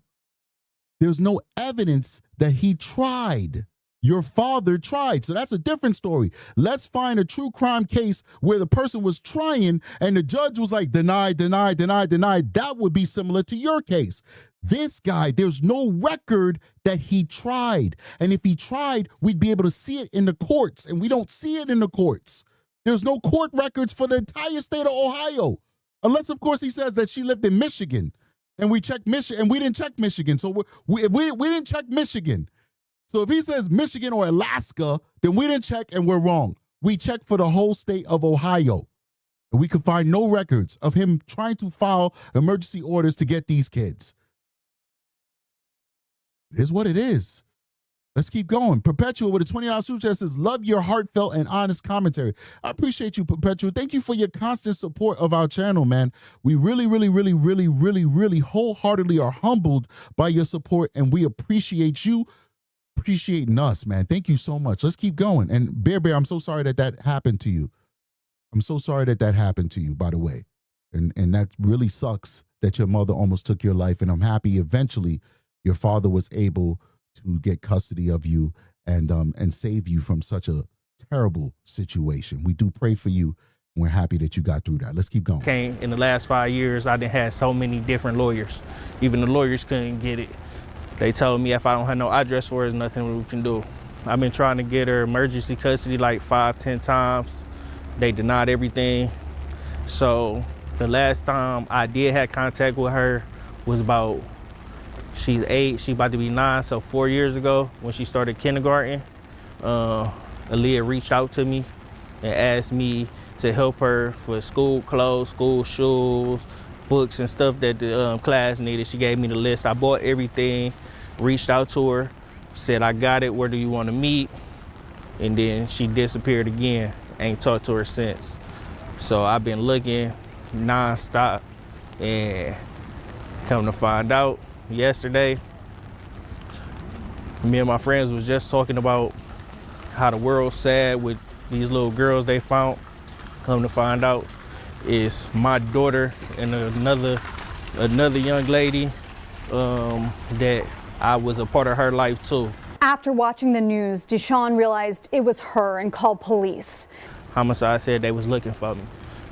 There's no evidence that he tried. Your father tried. So that's a different story. Let's find a true crime case where the person was trying and the judge was like, denied. That would be similar to your case. This guy, there's no record that he tried. And if he tried, we'd be able to see it in the courts. And we don't see it in the courts. There's no court records for the entire state of Ohio. Unless, of course, he says that she lived in Michigan. And we checked Michigan, and we didn't check Michigan. So we didn't check Michigan. So if he says Michigan or Alaska, then we didn't check and we're wrong. We checked for the whole state of Ohio. And we could find no records of him trying to file emergency orders to get these kids. It is what it is. Let's keep going. Perpetual with a $20 super chat says, love your heartfelt and honest commentary. I appreciate you, Perpetual. Thank you for your constant support of our channel, man. We really, really, really, really, really, really wholeheartedly are humbled by your support, and we appreciate you appreciating us, man. Thank you so much. Let's keep going. And Bear, I'm so sorry that happened to you. I'm so sorry that happened to you, by the way. And that really sucks that your mother almost took your life, and I'm happy eventually your father was able to get custody of you and save you from such a terrible situation. We do pray for you, and we're happy that you got through that. Let's keep going.
Okay, in the last 5 years, I done had so many different lawyers. Even the lawyers couldn't get it. They told me if I don't have no address for her, there's nothing we can do. I've been trying to get her emergency custody like 5-10 times. They denied everything. So the last time I did have contact with her was about, she's 8, she about to be 9, so 4 years ago when she started kindergarten. Aaliyah reached out to me and asked me to help her for school clothes, school shoes, books and stuff that the class needed. She gave me the list. I bought everything, reached out to her, said, I got it, where do you want to meet? And then she disappeared again. Ain't talked to her since. So I've been looking nonstop, and come to find out, yesterday, me and my friends was just talking about how the world's sad with these little girls they found. Come to find out, it's my daughter and another young lady that I was a part of her life too.
After watching the news, Deshaun realized it was her and called police.
Homicide said they was looking for me,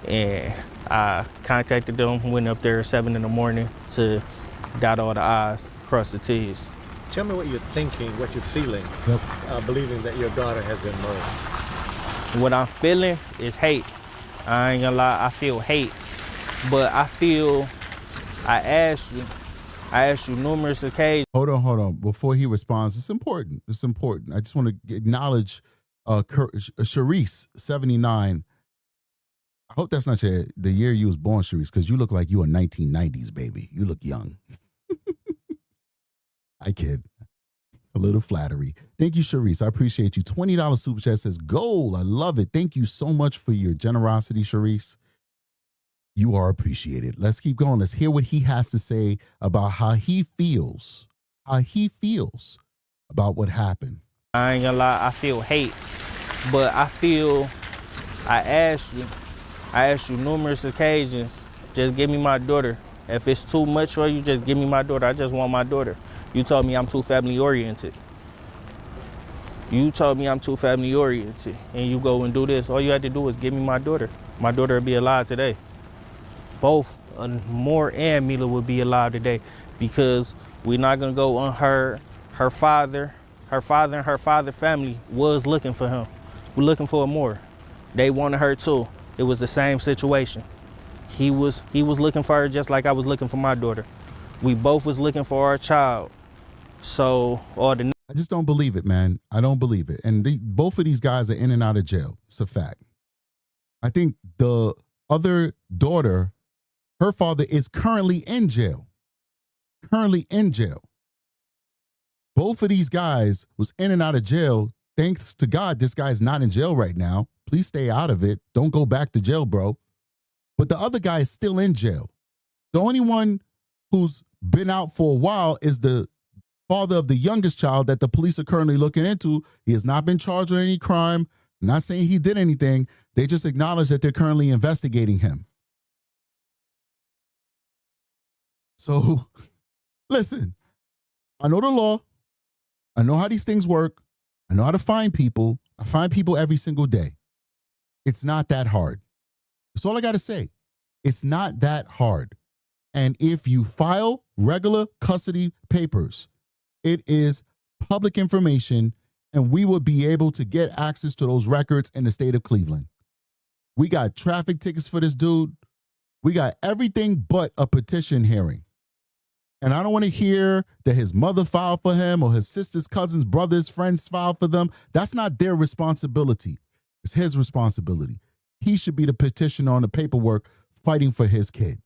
and I contacted them, went up there 7 in the morning to dot all the I's, cross the T's.
Tell me what you're thinking, what you're feeling, believing that your daughter has been murdered.
What I'm feeling is hate. I ain't gonna lie, I feel hate. But I feel, I asked you numerous occasions.
Hold on. Before he responds, it's important. I just want to acknowledge Sharice, 79. I hope that's not the year you was born, Sharice, because you look like you a 1990s baby. You look young. I kid. A little flattery. Thank you, Sharice. I appreciate you. $20 super chat says, goal. I love it. Thank you so much for your generosity, Sharice. You are appreciated. Let's keep going. Let's hear what he has to say about how he feels about what happened.
I ain't gonna lie, I feel hate. But I feel, I asked you numerous occasions, just give me my daughter. If it's too much for you, just give me my daughter. I just want my daughter. You told me I'm too family oriented. And you go and do this. All you had to do was give me my daughter. My daughter would be alive today. Both Moore and Mila would be alive today, because we're not gonna go on her father and her father family was looking for him. We're looking for Moore. They wanted her too. It was the same situation. He was looking for her just like I was looking for my daughter. We both was looking for our child. So
I just don't believe it, man. I don't believe it. And both of these guys are in and out of jail. It's a fact. I think the other daughter, her father is currently in jail. Both of these guys was in and out of jail. Thanks to God, this guy's not in jail right now. Please stay out of it. Don't go back to jail, bro. But the other guy is still in jail. The only one who's been out for a while is the father of the youngest child that the police are currently looking into. He has not been charged with any crime. I'm not saying he did anything. They just acknowledge that they're currently investigating him. So, listen, I know the law. I know how these things work. I know how to find people. I find people every single day. It's not that hard. That's all I got to say. It's not that hard. And if you file regular custody papers, it is public information, and we will be able to get access to those records in the state of Cleveland. We got traffic tickets for this dude. We got everything but a petition hearing. And I don't want to hear that his mother filed for him or his sisters, cousins, brothers, friends filed for them. That's not their responsibility. It's his responsibility. He should be the petitioner on the paperwork fighting for his kid.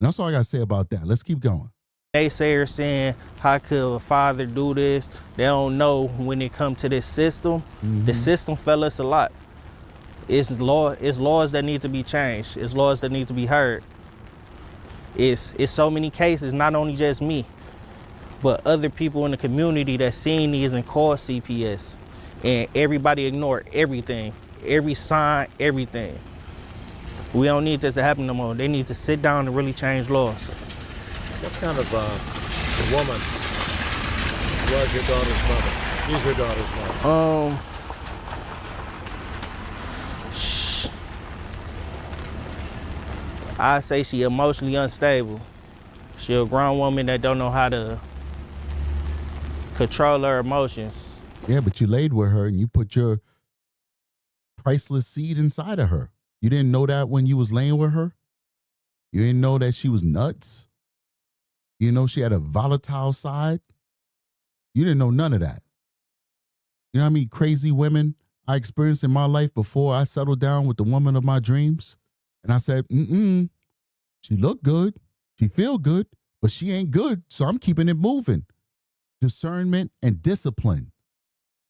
And that's all I got to say about that. Let's keep going.
Naysayers saying, how could a father do this? They don't know when it comes to this system. The system fell us a lot. It's laws that need to be changed. It's laws that need to be heard. It's so many cases, not only just me, but other people in the community that seen these and called CPS. And everybody ignored everything, every sign, everything. We don't need this to happen no more. They need to sit down and really change laws.
What kind of woman was your daughter's mother? Is your daughter's mother?
I say she emotionally unstable. She a grown woman that don't know how to control her emotions.
Yeah, but you laid with her and you put your priceless seed inside of her. You didn't know that when you was laying with her? You didn't know that she was nuts? You know she had a volatile side? You didn't know none of that. You know how many crazy women I experienced in my life before I settled down with the woman of my dreams? And I said, she looked good, she feel good, but she ain't good, so I'm keeping it moving. Discernment and discipline.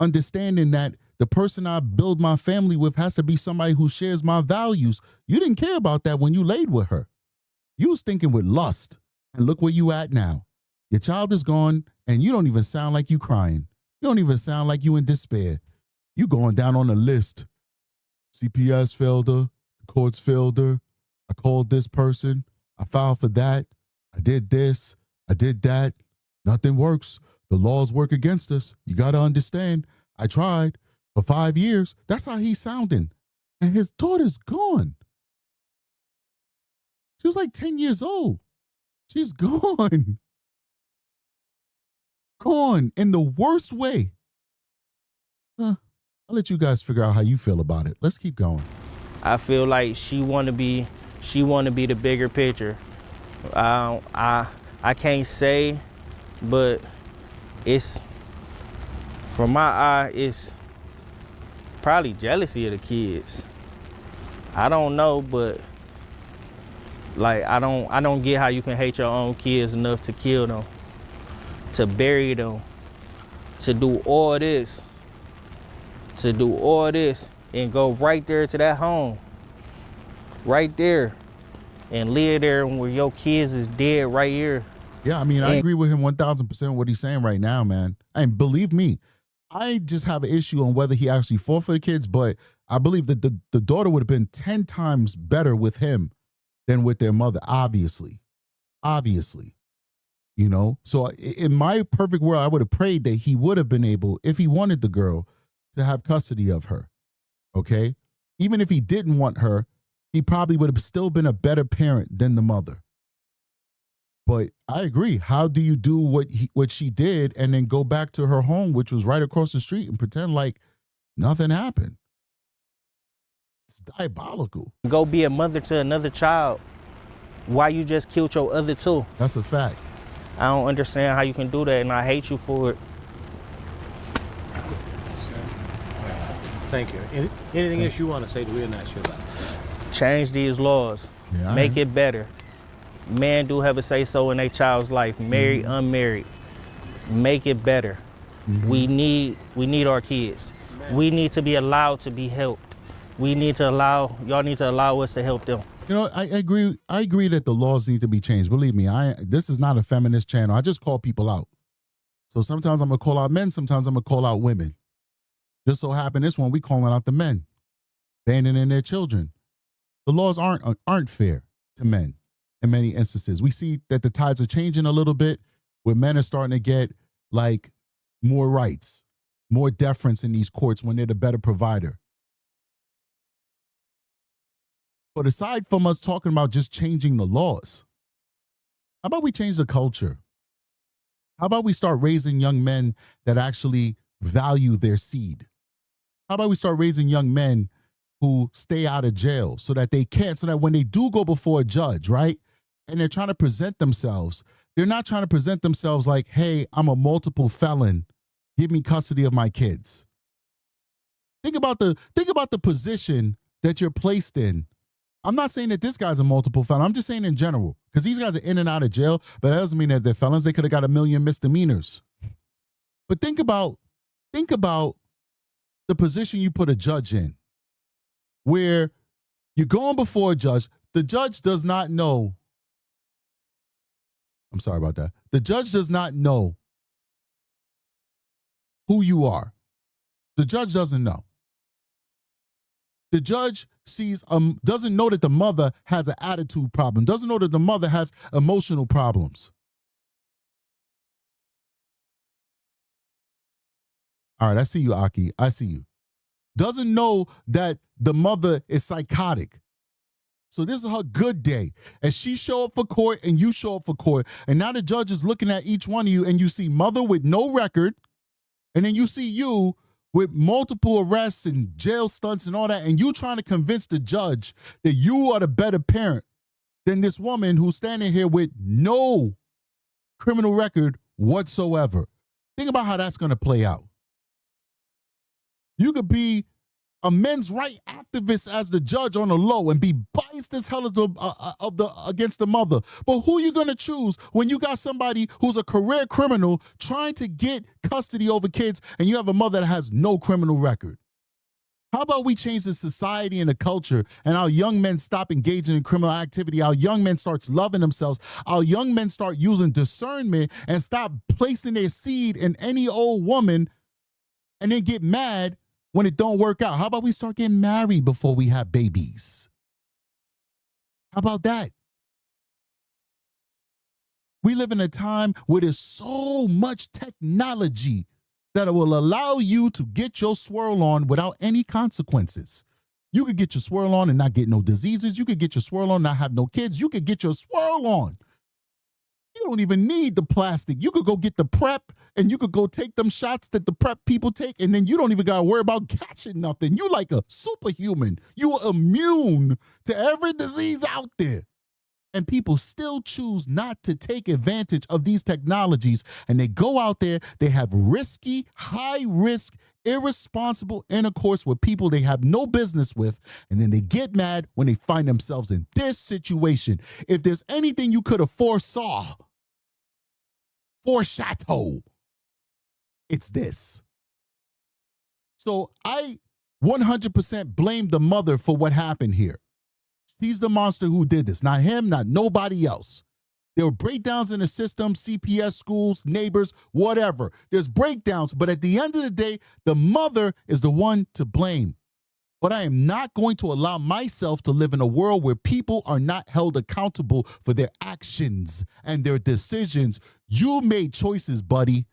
Understanding that the person I build my family with has to be somebody who shares my values. You didn't care about that when you laid with her. You was thinking with lust, and look where you at now. Your child is gone, and you don't even sound like you crying. You don't even sound like you in despair. You going down on the list. CPS failed her. The courts failed her. I called this person. I filed for that. I did this. I did that. Nothing works. The laws work against us. You got to understand. I tried for 5 years. That's how he's sounding. And his daughter's gone. She was like 10 years old. She's gone. Gone in the worst way. I'll let you guys figure out how you feel about it. Let's keep going.
I feel like she want to be the bigger picture. I can't say, but it's, from my eye, it's probably jealousy of the kids. I don't know, but like I don't get how you can hate your own kids enough to kill them, to bury them, to do all this and go right there to that home, right there, and live there where your kids is dead right here.
Yeah, I mean, I agree with him 1,000% what he's saying right now, man. And believe me, I just have an issue on whether he actually fought for the kids, but I believe that the daughter would have been 10 times better with him than with their mother, obviously. Obviously. You know? So in my perfect world, I would have prayed that he would have been able, if he wanted the girl, to have custody of her. Okay? Even if he didn't want her, he probably would have still been a better parent than the mother. But I agree. How do you do what she did and then go back to her home, which was right across the street, and pretend like nothing happened? It's diabolical.
Go be a mother to another child while you just killed your other two.
That's a fact.
I don't understand how you can do that, and I hate you for it.
Thank you. Anything else you want to say that we didn't ask you about?
Change these laws.
Yeah,
make it better. Men do have a say-so in their child's life, married, unmarried. Make it better. We need our kids. We need to be allowed to be helped. Y'all need to allow us to help them.
You know, I agree that the laws need to be changed. Believe me, this is not a feminist channel. I just call people out. So sometimes I'm gonna call out men, sometimes I'm gonna call out women. Just so happen this one, we calling out the men, abandoning their children. The laws aren't fair to men in many instances. We see that the tides are changing a little bit, where men are starting to get like more rights, more deference in these courts when they're the better provider. But aside from us talking about just changing the laws, how about we change the culture? How about we start raising young men that actually value their seed? How about we start raising young men who stay out of jail so that when they do go before a judge, right, and they're trying to present themselves, they're not trying to present themselves like, hey, I'm a multiple felon, give me custody of my kids. Think about the position that you're placed in I'm not saying that this guy's a multiple felon. I'm just saying in general, because these guys are in and out of jail, but that doesn't mean that they're felons. They could have got 1 million misdemeanors. But think about the position you put a judge in, where you're going before a judge. The judge does not know. I'm sorry about that. The judge does not know who you are. The judge doesn't know. The judge doesn't know that the mother has an attitude problem, doesn't know that the mother has emotional problems. All right, I see you, Aki. I see you. Doesn't know that the mother is psychotic. So this is her good day. As she show up for court and you show up for court, and now the judge is looking at each one of you, and you see mother with no record, and then you see you with multiple arrests and jail stunts and all that, and you trying to convince the judge that you are the better parent than this woman who's standing here with no criminal record whatsoever. Think about how that's going to play out. You could be a men's right activist as the judge on the low and be biased as hell as against the mother. But who are you going to choose when you got somebody who's a career criminal trying to get custody over kids and you have a mother that has no criminal record? How about we change the society and the culture, and our young men stop engaging in criminal activity? Our young men start loving themselves. Our young men start using discernment and stop placing their seed in any old woman and then get mad when it don't work out. How about we start getting married before we have babies? How about that? We live in a time where there's so much technology that will allow you to get your swirl on without any consequences. You could get your swirl on and not get no diseases. You could get your swirl on and not have no kids. You could get your swirl on. You don't even need the plastic. You could go get the PrEP, and you could go take them shots that the PrEP people take, and then you don't even got to worry about catching nothing. You like a superhuman. You are immune to every disease out there. And people still choose not to take advantage of these technologies, and they go out there, they have risky, high-risk, irresponsible intercourse with people they have no business with, and then they get mad when they find themselves in this situation. If there's anything you could have foresaw, foreshadow, it's this. So I 100% blame the mother for what happened here. She's the monster who did this, not him, not nobody else. There were breakdowns in the system, CPS, schools, neighbors, whatever. There's breakdowns, but at the end of the day, the mother is the one to blame. But I am not going to allow myself to live in a world where people are not held accountable for their actions and their decisions. You made choices, buddy.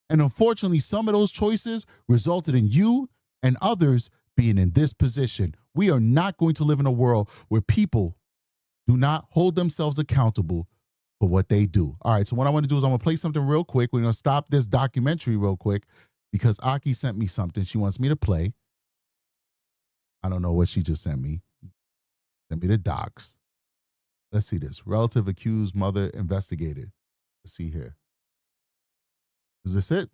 And unfortunately, some of those choices resulted in you and others being in this position. We are not going to live in a world where people do not hold themselves accountable for what they do. All right, so what I want to do is I'm going to play something real quick. We're going to stop this documentary real quick because Aki sent me something she wants me to play. I don't know what she just sent me. Sent me the docs. Let's see this. Relative accused mother investigated. Let's see here. Is this it?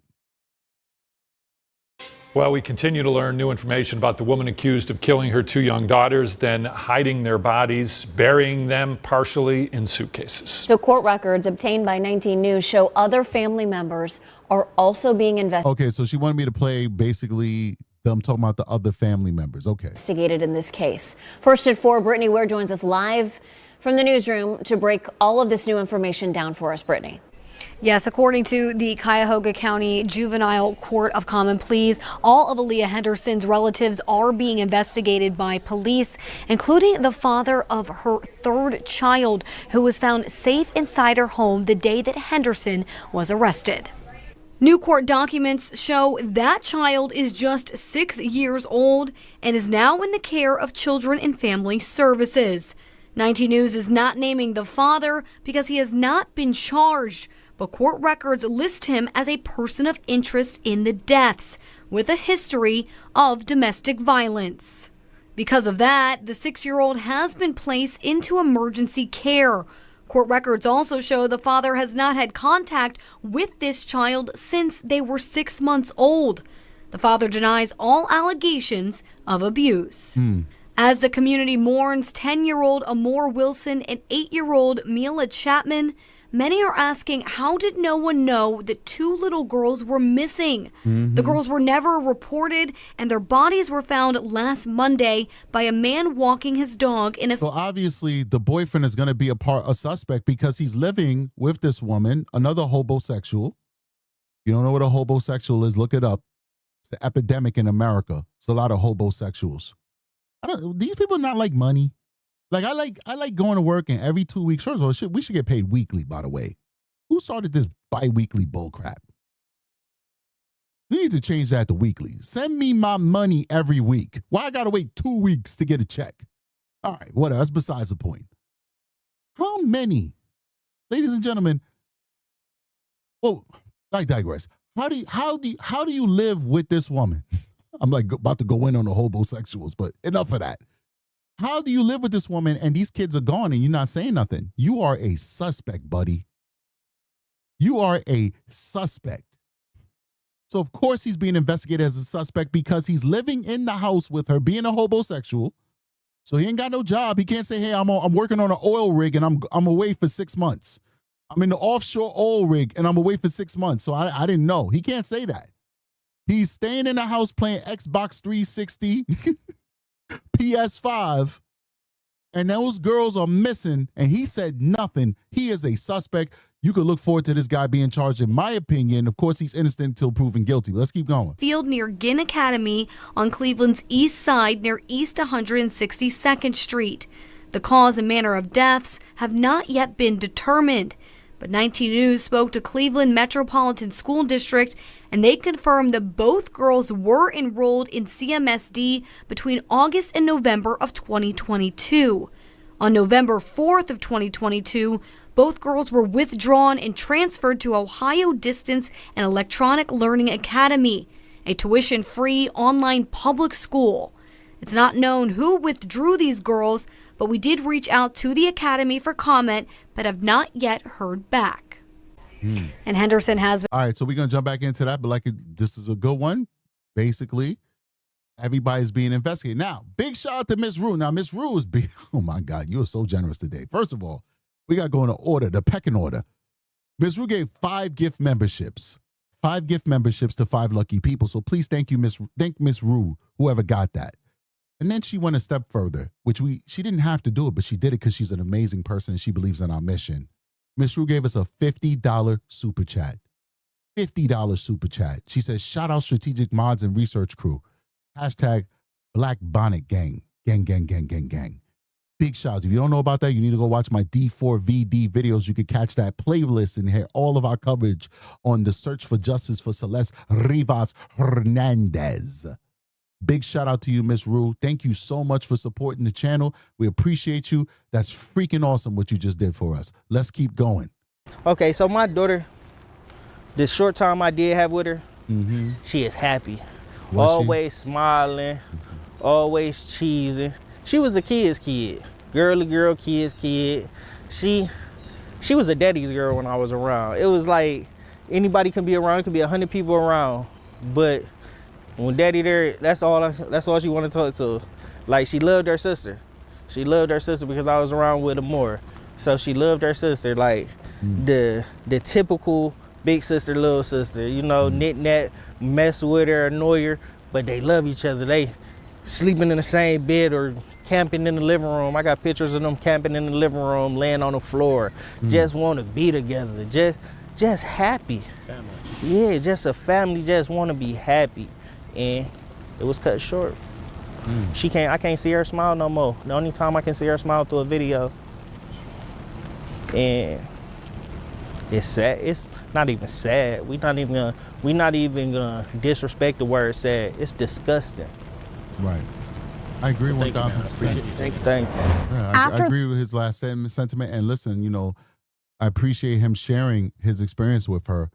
Well, we continue to learn new information about the woman accused of killing her 2 young daughters, then hiding their bodies, burying them partially in suitcases.
So court records obtained by 19 News show other family members are also being investigated.
Okay, so she wanted me to play basically them talking about the other family members. Okay.
Investigated in this case. First at 4, Brittany Ware joins us live from the newsroom to break all of this new information down for us, Brittany.
Yes, according to the Cuyahoga County Juvenile Court of Common Pleas, all of Aaliyah Henderson's relatives are being investigated by police, including the father of her 3rd child, who was found safe inside her home the day that Henderson was arrested. New court documents show that child is just 6 years old and is now in the care of Children and Family Services. 19 News is not naming the father because he has not been charged, but court records list him as a person of interest in the deaths with a history of domestic violence. Because of that, the 6-year-old has been placed into emergency care. Court records also show the father has not had contact with this child since they were 6 months old. The father denies all allegations of abuse. As the community mourns 10-year-old Amor Wilson and 8-year-old Mila Chapman, many are asking, how did no one know that 2 little girls were missing? The girls were never reported, and their bodies were found last Monday by a man walking his dog in a...
So obviously the boyfriend is going to be a suspect because he's living with this woman, another hobosexual. You don't know what a hobosexual is? Look it up. It's an epidemic in America. It's a lot of hobosexuals. These people not like money. Like I like going to work and every 2 weeks. First of all, we should get paid weekly, by the way. Who started this bi-weekly bull crap? We need to change that to weekly. Send me my money every week. Why I gotta wait 2 weeks to get a check? All right, whatever. That's besides the point. How many, ladies and gentlemen? Well, I digress. How do you live with this woman? I'm like about to go in on the hobosexuals, but enough of that. How do you live with this woman and these kids are gone and you're not saying nothing? You are a suspect, buddy. You are a suspect. So, of course, he's being investigated as a suspect because he's living in the house with her, being a hobosexual. So he ain't got no job. He can't say, hey, I'm working on an oil rig and I'm away for 6 months. I'm in the offshore oil rig and I'm away for 6 months. So I didn't know. He can't say that. He's staying in the house playing Xbox 360, PS5, and those girls are missing, and he said nothing. He is a suspect. You could look forward to this guy being charged, in my opinion. Of course, he's innocent until proven guilty. Let's keep going.
Field near Ginn Academy on Cleveland's east side near East 162nd Street. The cause and manner of deaths have not yet been determined. But 19 News spoke to Cleveland Metropolitan School District, and they confirmed that both girls were enrolled in CMSD between August and November of 2022. On November 4th of 2022, both girls were withdrawn and transferred to Ohio Distance and Electronic Learning Academy, a tuition-free online public school. It's not known who withdrew these girls, but we did reach out to the academy for comment, but have not yet heard back. And Henderson has been...
All right, so we're going to jump back into that, but this is a good one. Basically, everybody's being investigated. Now, big shout out to Miss Rue. Now, Miss Rue is being... Oh, my God, you are so generous today. First of all, we got to go in order, the pecking order. Miss Rue gave 5 gift memberships. 5 gift memberships to 5 lucky people. So please thank Miss Rue, whoever got that. And then she went a step further, which she didn't have to do it, but she did it because she's an amazing person and she believes in our mission. Miss Rue gave us a $50 super chat. $50 super chat. She says, shout out Strategic Mods and Research Crew. Hashtag Black Bonnet Gang. Gang, gang, gang, gang, gang. Big shout out. If you don't know about that, you need to go watch my D4VD videos. You can catch that playlist and hear all of our coverage on the search for justice for Celeste Rivas Hernandez. Big shout out to you, Miss Rue. Thank you so much for supporting the channel. We appreciate you. That's freaking awesome what you just did for us. Let's keep going.
Okay, so my daughter, the short time I did have with her, she is happy. Always smiling, always cheesing. She was a kid's kid. Girly girl, kid's kid. She was a daddy's girl when I was around. It was like anybody can be around. It could be 100 people around, but when daddy there, that's all she wanted to talk to. Like, she loved her sister. She loved her sister because I was around with her more. So she loved her sister, like the typical big sister, little sister, you know, knit-knat, mess with her, annoy her, but they love each other. They sleeping in the same bed or camping in the living room. I got pictures of them camping in the living room, laying on the floor, just want to be together, just happy. Family. Yeah, just a family, just want to be happy. And it was cut short. I can't see her smile no more. The only time I can see her smile through a video. And it's sad. It's not even sad. We not even gonna disrespect the word sad. It's disgusting.
Right. I agree 1,000%.
Thank you.
Yeah, I agree with his last sentiment. And listen, you know, I appreciate him sharing his experience with her.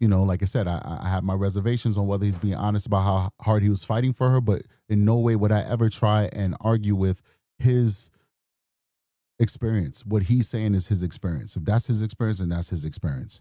You know, like I said, I have my reservations on whether he's being honest about how hard he was fighting for her, but in no way would I ever try and argue with his experience. What he's saying is his experience. If that's his experience, then that's his experience,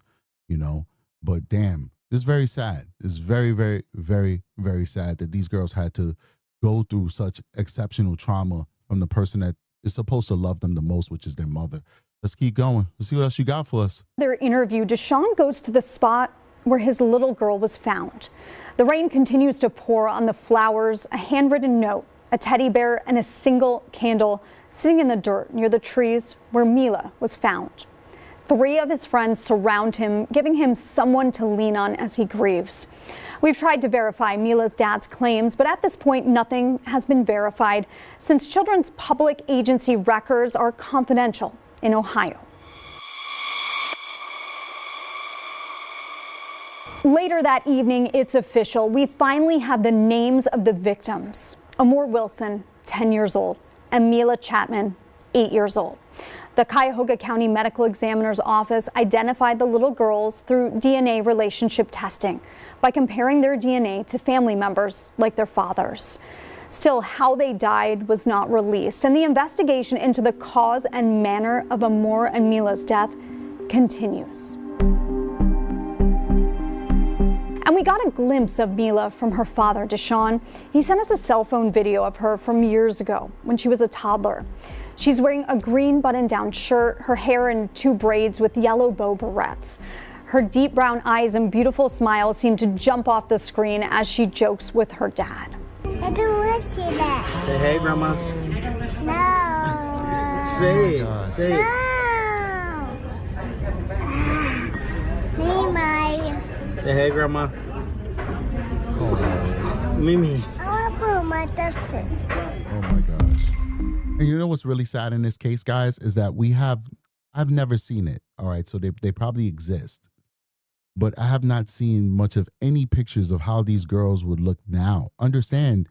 you know. But damn, it's very sad. It's very, very, very, very sad that these girls had to go through such exceptional trauma from the person that is supposed to love them the most, which is their mother. Let's keep going. Let's see what else you got for us.
Their interview, Deshaun goes to the spot where his little girl was found. The rain continues to pour on the flowers, a handwritten note, a teddy bear, and a single candle sitting in the dirt near the trees where Mila was found. 3 of his friends surround him, giving him someone to lean on as he grieves. We've tried to verify Mila's dad's claims, but at this point, nothing has been verified since children's public agency records are confidential in Ohio. Later that evening, it's official. We finally have the names of the victims. Amor Wilson, 10 years old, and Mila Chapman, 8 years old. The Cuyahoga County Medical Examiner's Office identified the little girls through DNA relationship testing by comparing their DNA to family members like their fathers. Still, how they died was not released, and the investigation into the cause and manner of Amor and Mila's death continues. And we got a glimpse of Mila from her father, Deshaun. He sent us a cell phone video of her from years ago when she was a toddler. She's wearing a green button-down shirt, her hair in 2 braids with yellow bow barrettes. Her deep brown eyes and beautiful smile seem to jump off the screen as she jokes with her dad.
I don't want to see that.
Say hey, Grandma.
No.
Say it. Say it.
Mimi.
Say hey, Grandma. Mimi.
I want to put my dusty.
Oh my gosh. And you know what's really sad in this case, guys, is that I've never seen it. All right, so they probably exist. But I have not seen much of any pictures of how these girls would look now. Understand,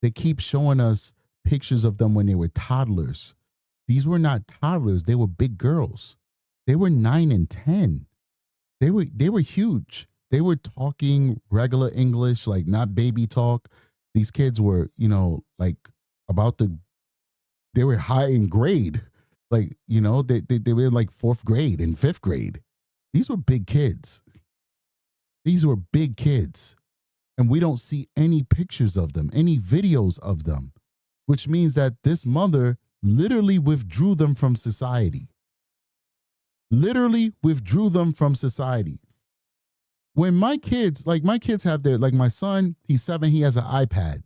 they keep showing us pictures of them when they were toddlers. These were not toddlers, they were big girls. They were 9 and 10. They were huge. They were talking regular English, like not baby talk. These kids were, like they were high in grade. Like, they were like 4th grade and 5th grade. These were big kids. These were big kids. And we don't see any pictures of them, any videos of them, which means that this mother literally withdrew them from society. Literally withdrew them from society. When my kids have their, like my son, he's 7, he has an iPad.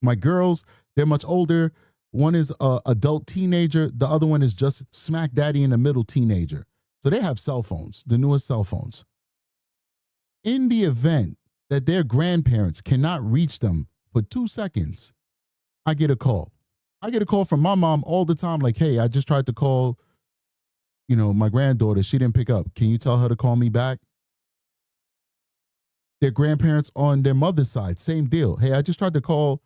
My girls, they're much older. One is an adult teenager. The other one is just smack daddy in the middle teenager. So they have cell phones, the newest cell phones. In the event that their grandparents cannot reach them for 2 seconds, I get a call. I get a call from my mom all the time, like, hey, I just tried to call, my granddaughter. She didn't pick up. Can you tell her to call me back? Their grandparents on their mother's side, same deal. Hey, I just tried to call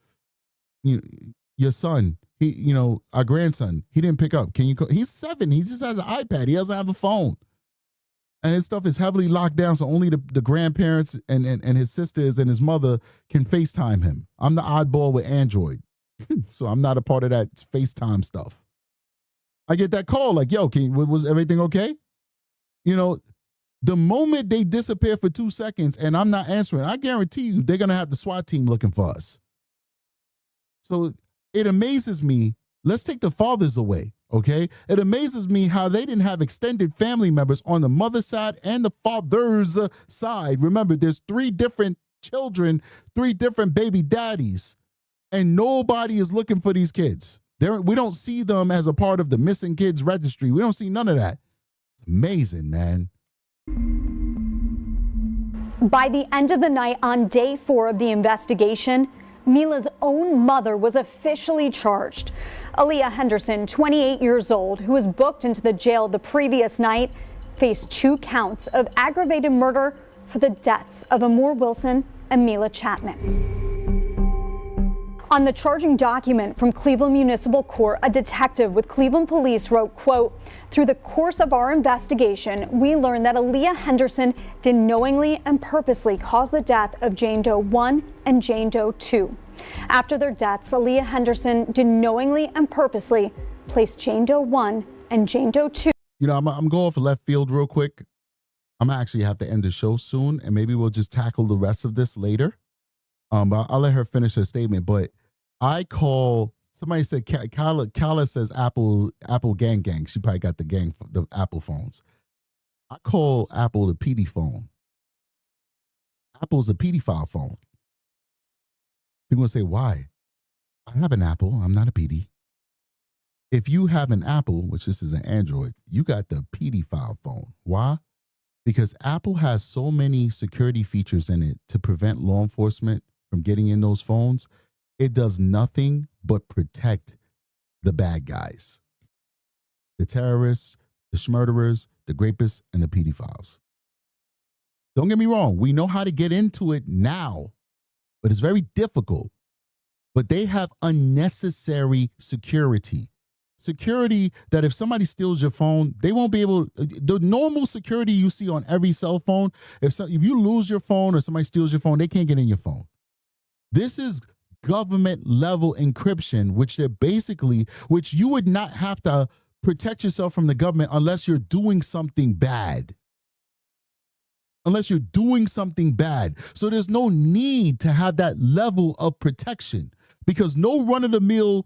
your son. Our grandson, he didn't pick up. Can you call? He's 7. He just has an iPad. He doesn't have a phone. And his stuff is heavily locked down, so only the grandparents and his sisters and his mother can FaceTime him. I'm the oddball with Android, so I'm not a part of that FaceTime stuff. I get that call like, yo, was everything okay? The moment they disappear for 2 seconds and I'm not answering, I guarantee you they're going to have the SWAT team looking for us. So it amazes me. Let's take the fathers away, okay? It amazes me how they didn't have extended family members on the mother's side and the father's side. Remember, there's 3 different children, 3 different baby daddies, and nobody is looking for these kids. We don't see them as a part of the missing kids registry. We don't see none of that. It's amazing, man.
By the end of the night on day 4 of the investigation, Mila's own mother was officially charged. Aaliyah Henderson, 28 years old, who was booked into the jail the previous night, faced 2 counts of aggravated murder for the deaths of Amor Wilson and Mila Chapman. On the charging document from Cleveland Municipal Court, a detective with Cleveland Police wrote, quote, "Through the course of our investigation, we learned that Aaliyah Henderson did knowingly and purposely cause the death of Jane Doe 1 and Jane Doe 2. After their deaths, Aaliyah Henderson did knowingly and purposely place Jane Doe 1 and Jane Doe 2.
I'm going off left field real quick. I'm going to actually have to end the show soon, and maybe we'll just tackle the rest of this later. But I'll let her finish her statement. But I call, somebody said, Kala says Apple gang. She probably got the Apple phones. I call Apple the PD phone. Apple's a pedophile phone. People say, why? I have an Apple. I'm not a PD. If you have an Apple, which this is an Android, you got the pedophile phone. Why? Because Apple has so many security features in it to prevent law enforcement from getting in those phones. It does nothing but protect the bad guys, the terrorists, the schmurderers, the rapists, and the pedophiles. Don't get me wrong. We know how to get into it now, but it's very difficult. But they have unnecessary security. Security that if somebody steals your phone, they won't be able, the normal security you see on every cell phone, if you lose your phone or somebody steals your phone, they can't get in your phone. This is government level encryption, which you would not have to protect yourself from the government unless you're doing something bad. Unless you're doing something bad. So there's no need to have that level of protection because no run-of-the-mill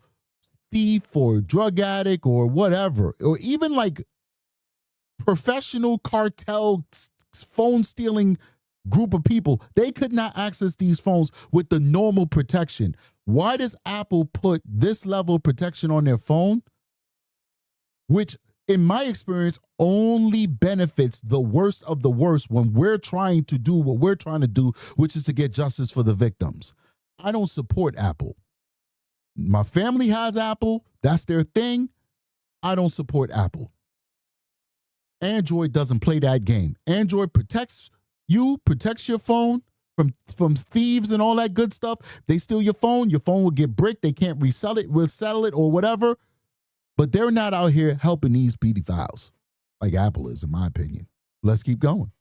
thief or drug addict or whatever, or even like professional cartel phone stealing group of people, they could not access these phones with the normal protection. Why does Apple put this level of protection on their phone? Which, in my experience, only benefits the worst of the worst when we're trying to do what we're trying to do, which is to get justice for the victims. I don't support Apple. My family has Apple. That's their thing. I don't support Apple. Android doesn't play that game. Android protects you, protects your phone from thieves and all that good stuff. They steal your phone will get bricked. They can't resell it, resell it or whatever. But they're not out here helping these pedophiles like Apple is, in my opinion. Let's keep going.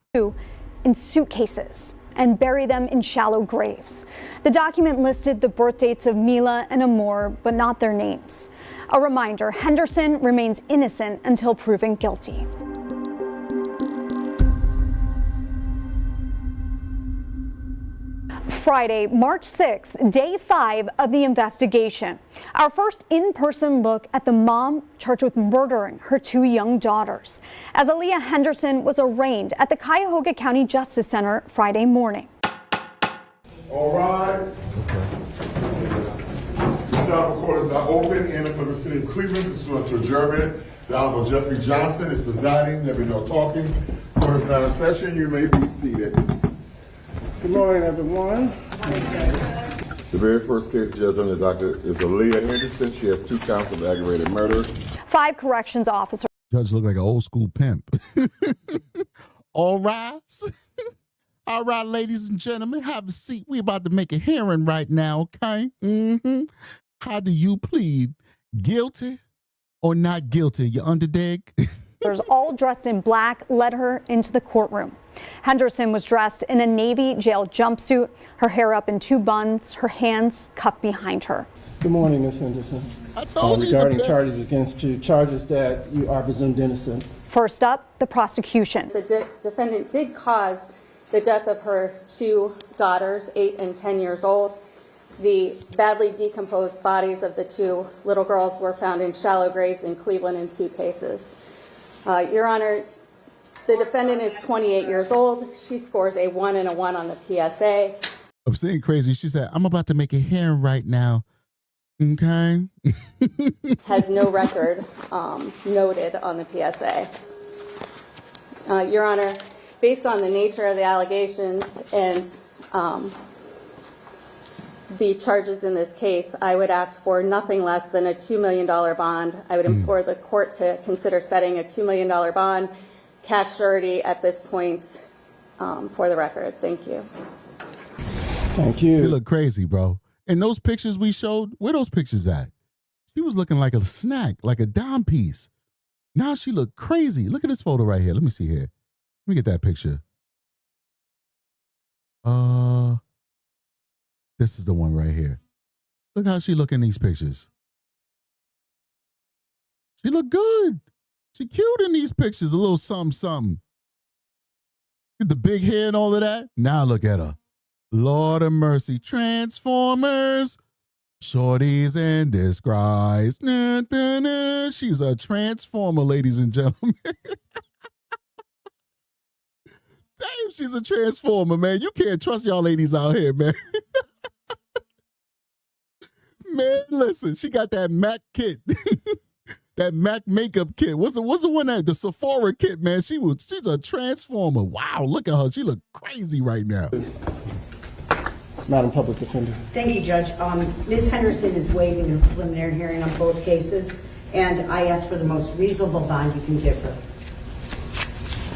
In suitcases and bury them in shallow graves. The document listed the birth dates of Mila and Amor, but not their names. A reminder, Henderson remains innocent until proven guilty. Friday, March 6th, day 5 of the investigation. Our first in-person look at the mom charged with murdering her 2 young daughters, as Aaliyah Henderson was arraigned at the Cuyahoga County Justice Center Friday morning.
All right. This job court is now open and for the city of Cleveland, pursuant to adjournment. The Honorable Jeffrey Johnson is presiding. There will be no talking. Court is now in session. You may be seated. Good morning, everyone. The very first case judged on the docket is Aaliyah Henderson. She has 2 counts of aggravated murder.
5 corrections officers.
Judge looked like an old school pimp. All rise. All right, ladies and gentlemen, have a seat. We're about to make a hearing right now, okay? How do you plead? Guilty or not guilty? You underdig?
All dressed in black led her into the courtroom. Henderson was dressed in a Navy jail jumpsuit, her hair up in 2 buns, her hands cuffed behind her.
Good morning, Ms. Henderson.
I told you.
Regarding charges against you, charges that you are presumed innocent.
First up, the prosecution.
The defendant did cause the death of her 2 daughters, 8 and 10 years old. The badly decomposed bodies of the 2 little girls were found in shallow graves in Cleveland in suitcases. Your Honor, the defendant is 28 years old. She scores a 1 and a 1 on the PSA.
I'm saying crazy. She said, I'm about to make a hearing right now. Okay.
Has no record noted on the PSA. Your Honor, based on the nature of the allegations and the charges in this case, I would ask for nothing less than a $2 million bond. I would implore the court to consider setting a $2 million bond, cash surety at this point, for the record. Thank you.
Thank you.
You look crazy, bro. And those pictures we showed, where those pictures at? She was looking like a snack, like a dime piece. Now she look crazy. Look at this photo right here. Let me see here. Let me get that picture. This is the one right here. Look how she look in these pictures. She look good. She cute in these pictures. A little something, something. Get the big hair and all of that. Now look at her. Lord of mercy. Transformers. Shorties in disguise. Nah, nah, nah. She's a transformer, ladies and gentlemen. Damn, she's a transformer, man. You can't trust y'all ladies out here, man. Man, listen, she got that MAC kit. That MAC makeup kit. What's the one that the Sephora kit, man? She's a transformer. Wow, look at her. She look crazy right now.
Madam Public Defender.
Thank you, Judge. Ms. Henderson is waiving her preliminary hearing on both cases, and I ask for the most reasonable bond you can give her.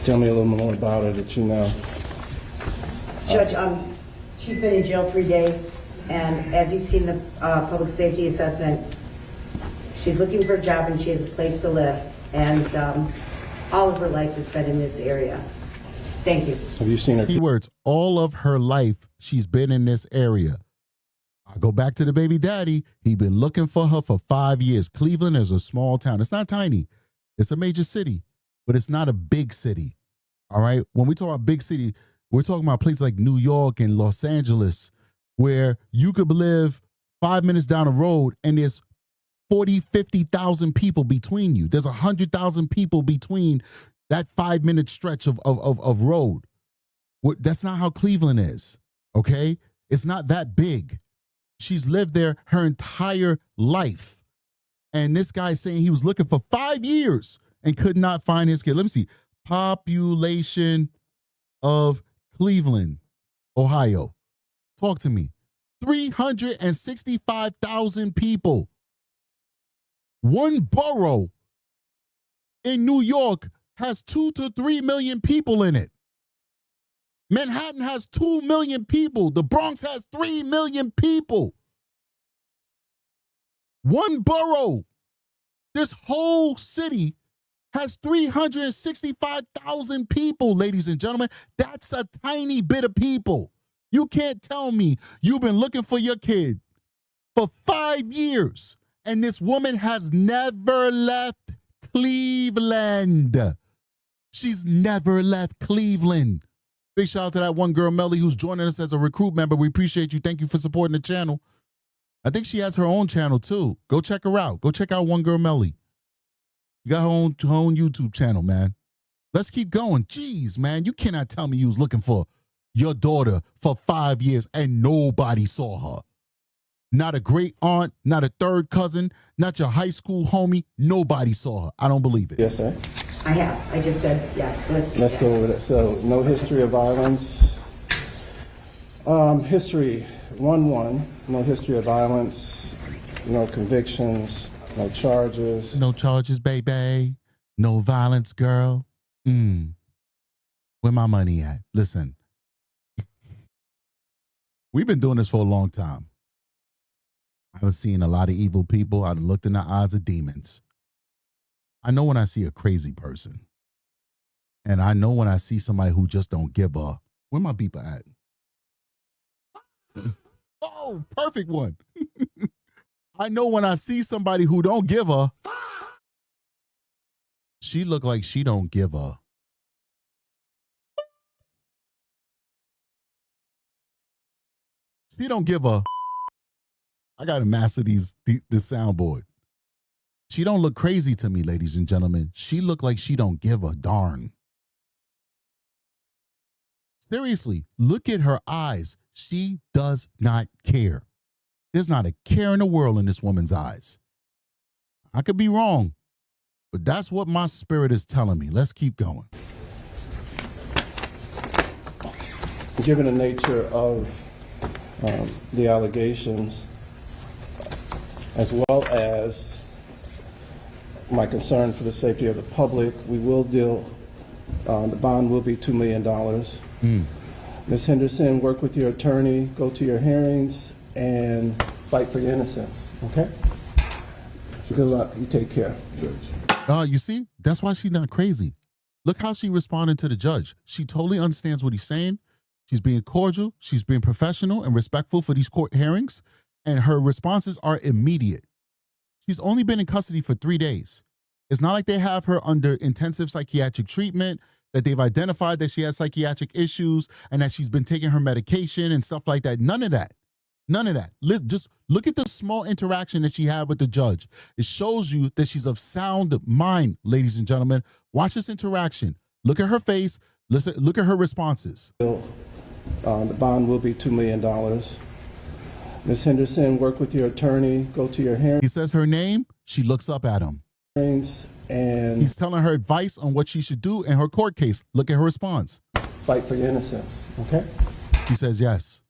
Tell me a little more about her that you know.
Judge, she's been in jail 3 days, and as you've seen the public safety assessment, she's looking for a job and she has a place to live, and all of her life has been in this area. Thank you.
Have you seen her?
Keywords, all of her life, she's been in this area. I go back to the baby daddy. He been looking for her for 5 years. Cleveland is a small town. It's not tiny. It's a major city, but it's not a big city. All right? When we talk about big city, we're talking about places like New York and Los Angeles, where you could live 5 minutes down the road and there's 40, 50,000 people between you. There's 100,000 people between that 5 minute stretch of road. That's not how Cleveland is, okay? It's not that big. She's lived there her entire life. And this guy's saying he was looking for 5 years and could not find his kid. Let me see. Population of Cleveland, Ohio. Talk to me. 365,000 people. One borough in New York has 2 to 3 million people in it. Manhattan has 2 million people. The Bronx has 3 million people. One borough. This whole city has 365,000 people, ladies and gentlemen. That's a tiny bit of people. You can't tell me you've been looking for your kid for 5 years and this woman has never left Cleveland. She's never left Cleveland. Big shout out to that one girl, Melly, who's joining us as a recruit member. We appreciate you. Thank you for supporting the channel. I think she has her own channel too. Go check her out. Go check out one girl, Melly. You got her own YouTube channel, man. Let's keep going. Jeez, man, you cannot tell me you was looking for your daughter for 5 years and nobody saw her. Not a great aunt, not a third cousin, not your high school homie. Nobody saw her. I don't believe it.
Yes, sir.
I have. I just said, yes.
Let's go with it. So, no history of violence. History 1-1. No history of violence. No convictions. No charges.
No charges, baby. No violence, girl. Where my money at? Listen. We've been doing this for a long time. I've seen a lot of evil people. I've looked in the eyes of demons. I know when I see a crazy person. And I know when I see somebody who just don't give a... Where my beeper at? Oh, perfect one. I know when I see somebody who don't give a... She look like she don't give a... She don't give a... I got to master this soundboard. She don't look crazy to me, ladies and gentlemen. She look like she don't give a darn. Seriously, look at her eyes. She does not care. There's not a care in the world in this woman's eyes. I could be wrong, but that's what my spirit is telling me. Let's keep going.
Given the nature of the allegations, as well as my concern for the safety of the public, we will deal, the bond will be $2 million. Ms. Henderson, work with your attorney, go to your hearings, and fight for your innocence, okay? Good luck. You take care.
You see? That's why she's not crazy. Look how she responded to the judge. She totally understands what he's saying. She's being cordial. She's being professional and respectful for these court hearings. And her responses are immediate. She's only been in custody for 3 days. It's not like they have her under intensive psychiatric treatment, that they've identified that she has psychiatric issues and that she's been taking her medication and stuff like that. None of that. None of that. Just look at the small interaction that she had with the judge. It shows you that she's of sound mind, ladies and gentlemen. Watch this interaction. Look at her face. Listen. Look at her responses.
The bond will be $2 million. Ms. Henderson, work with your attorney. Go to your hearing.
He says her name. She looks up at him.
And
he's telling her advice on what she should do in her court case. Look at her response.
Fight for your innocence. Okay?
He says yes.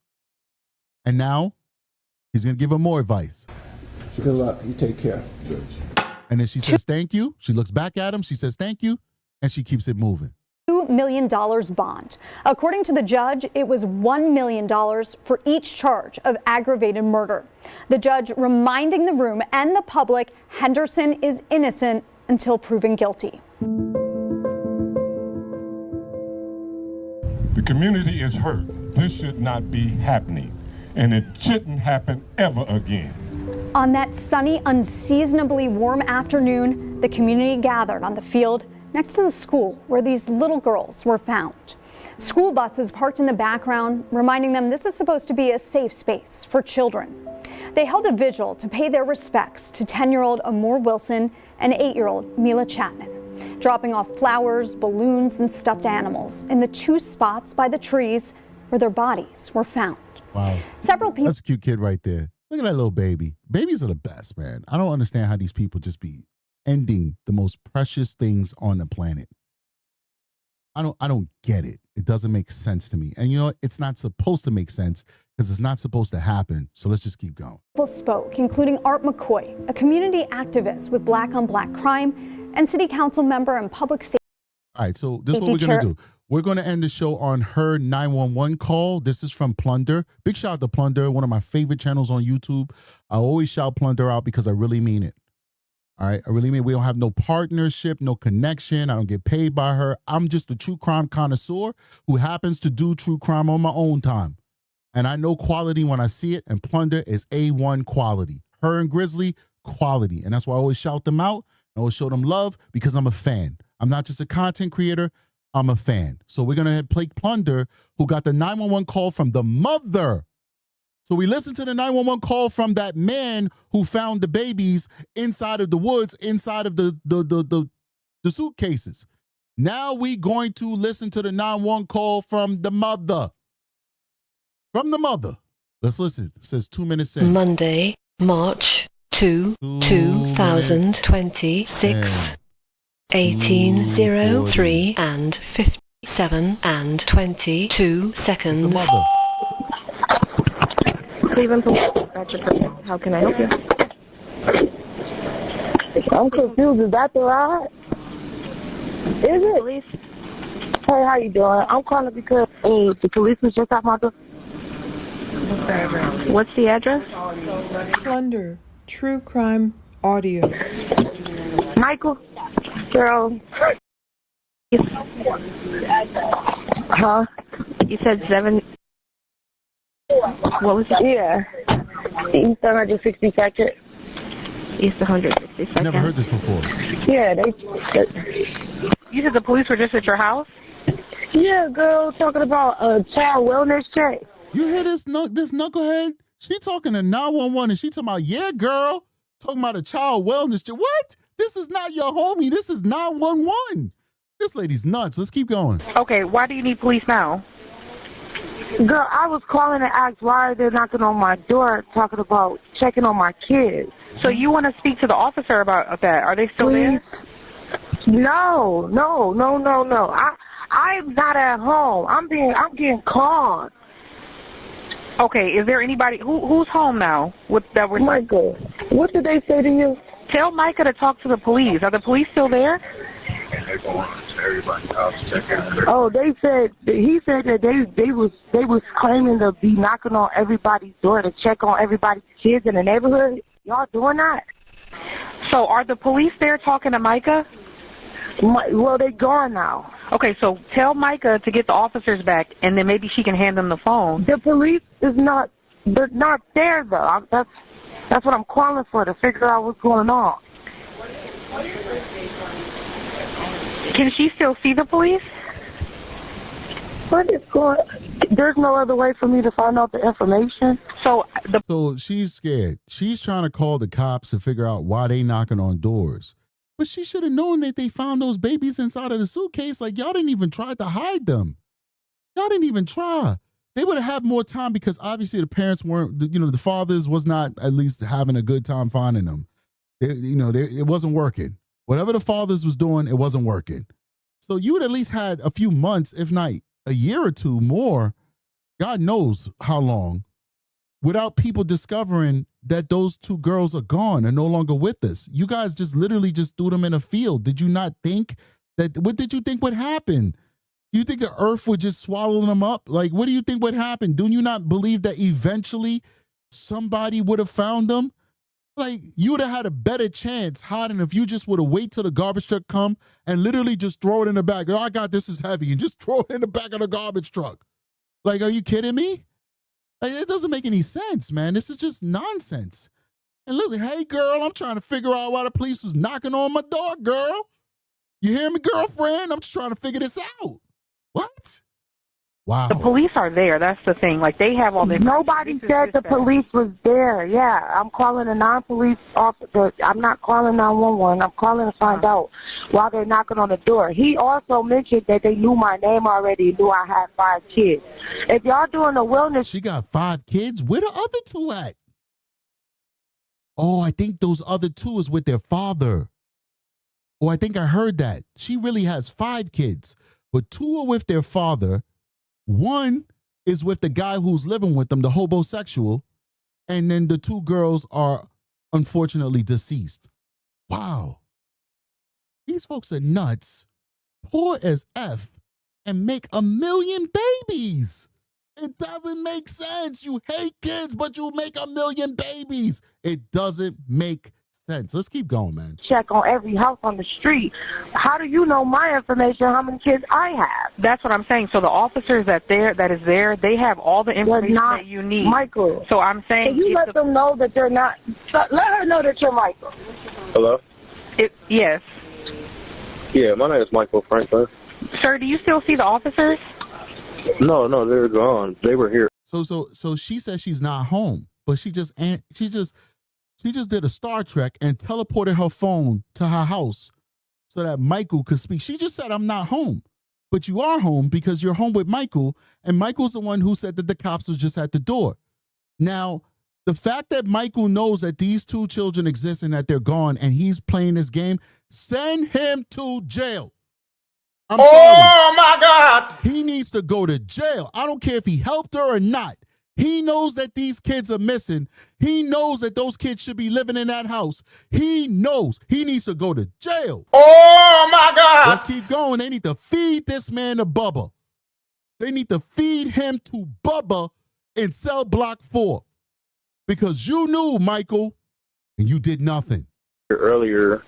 And now he's going to give her more advice.
Good luck. You take care.
And then she says thank you. She looks back at him. She says thank you. And she keeps it moving.
$2 million bond. According to the judge, it was $1 million for each charge of aggravated murder. The judge reminding the room and the public Henderson is innocent until proven guilty.
The community is hurt. This should not be happening, and it shouldn't happen ever again.
On that sunny, unseasonably warm afternoon, the community gathered on the field next to the school where these little girls were found. School buses parked in the background, reminding them this is supposed to be a safe space for children. They held a vigil to pay their respects to 10-year-old Amor Wilson and 8-year-old Mila Chapman, dropping off flowers, balloons, and stuffed animals in the 2 spots by the trees where their bodies were found.
Wow.
Several people.
That's a cute kid right there. Look at that little baby. Babies are the best, man. I don't understand how these people just be ending the most precious things on the planet. I don't get it. It doesn't make sense to me. And you know, it's not supposed to make sense because it's not supposed to happen. So let's just keep going.
People spoke, including Art McCoy, a community activist with Black on Black crime, and city council member and public safety.
All right, so this is what we're going to do. We're going to end the show on her 911 call. This is from Plunder. Big shout out to Plunder, one of my favorite channels on YouTube. I always shout Plunder out because I really mean it. All right, I really mean we don't have no partnership, no connection. I don't get paid by her. I'm just a true crime connoisseur who happens to do true crime on my own time. And I know quality when I see it, and Plunder is A1 quality. Her and Grizzly, quality. And that's why I always shout them out. I always show them love because I'm a fan. I'm not just a content creator. I'm a fan. So we're going to play Plunder, who got the 911 call from the mother. So we listened to the 911 call from that man who found the babies inside of the woods, inside of the suitcases. Now we going to listen to the 911 call from the mother. From the mother. Let's listen. It says 2 minutes in.
Monday, March 2, 2026, 18:03 and 57 and 22 seconds.
It's the mother.
Cleveland Police, how can I help you? I'm confused. Is that the ride? Is it? Police? Hey, how you doing? I'm calling because the police was just at my door. What's the address?
Plunder, True Crime Audio.
Michael? Girl. Huh? You said 7... What was it? Yeah. East 162nd. East 162nd.
I never heard this before.
Yeah, you said the police were just at your house? Yeah, girl, talking about a child wellness check.
You hear this knucklehead? She talking to 911 and she talking about, yeah, girl, talking about a child wellness check. What? This is not your homie. This is 911. This lady's nuts. Let's keep going.
Okay, why do you need police now? Girl, I was calling to ask why they're knocking on my door talking about checking on my kids.
So you want to speak to the officer about that? Are they still there?
No. I'm not at home. I'm getting called.
Okay, is there anybody who's home now?
Micah, what did they say to you?
Tell Micah to talk to the police. Are the police still there?
Oh, he said that they was claiming to be knocking on everybody's door to check on everybody's kids in the neighborhood. Y'all doing that?
So are the police there talking to Micah?
Well, they gone now.
Okay, so tell Micah to get the officers back, and then maybe she can hand them the phone.
The police they're not there though. That's what I'm calling for, to figure out what's going on.
Can she still see the police?
What is going? There's no other way for me to find out the information.
So she's scared. She's trying to call the cops to figure out why they knocking on doors. But she should have known that they found those babies inside of the suitcase. Like, y'all didn't even try to hide them. Y'all didn't even try. They would have had more time because obviously the parents weren't, the fathers was not at least having a good time finding them. It wasn't working. Whatever the fathers was doing, it wasn't working. So you would at least had a few months, if not a year or two more, God knows how long, without people discovering that those two girls are gone and no longer with us. You guys just literally just threw them in a field. Did you not think that, what did you think would happen? You think the earth would just swallow them up? Like, what do you think would happen? Do you not believe that eventually somebody would have found them? Like, you would have had a better chance hiding if you just would have waited till the garbage truck come and literally just throw it in the back. Oh, I got this is heavy, and just throw it in the back of the garbage truck. Like, are you kidding me? Like, it doesn't make any sense, man. This is just nonsense. And listen, hey, girl, I'm trying to figure out why the police was knocking on my door, girl. You hear me, girlfriend? I'm just trying to figure this out. What? Wow.
The police are there. That's the thing. Like, they have all the
Nobody said the police was there. Yeah, I'm calling a non-police officer. I'm not calling 911. I'm calling to find out why they're knocking on the door. He also mentioned that they knew my name already, knew I had 5 kids. If y'all doing a wellness...
She got 5 kids? Where the other 2 at? Oh, I think those other 2 is with their father. Oh, I think I heard that. She really has 5 kids, but 2 are with their father. 1 is with the guy who's living with them, the homosexual, and then the 2 girls are unfortunately deceased. Wow. These folks are nuts, poor as F, and make 1 million babies. It doesn't make sense. You hate kids, but you make 1 million babies. It doesn't make sense. Let's keep going, man.
Check on every house on the street. How do you know my information, how many kids I have?
That's what I'm saying. So the officers that is there, they have all the information that you need.
Michael.
So I'm saying...
Can you let them know that they're not... Let her know that you're Michael.
Hello?
Yes.
Yeah, my name is Michael Franklin.
Sir, do you still see the officers?
No, they're gone. They were here.
So she says she's not home, but she just did a Star Trek and teleported her phone to her house so that Michael could speak. She just said, I'm not home. But you are home because you're home with Michael, and Michael's the one who said that the cops was just at the door. Now, the fact that Michael knows that these 2 children exist and that they're gone and he's playing this game, send him to jail. I'm sorry.
My God.
He needs to go to jail. I don't care if he helped her or not. He knows that these kids are missing. He knows that those kids should be living in that house. He knows he needs to go to jail.
Oh, my God.
Let's keep going. They need to feed this man to Bubba. They need to feed him to Bubba in cell block 4. Because you knew, Michael, and you did nothing.
Earlier,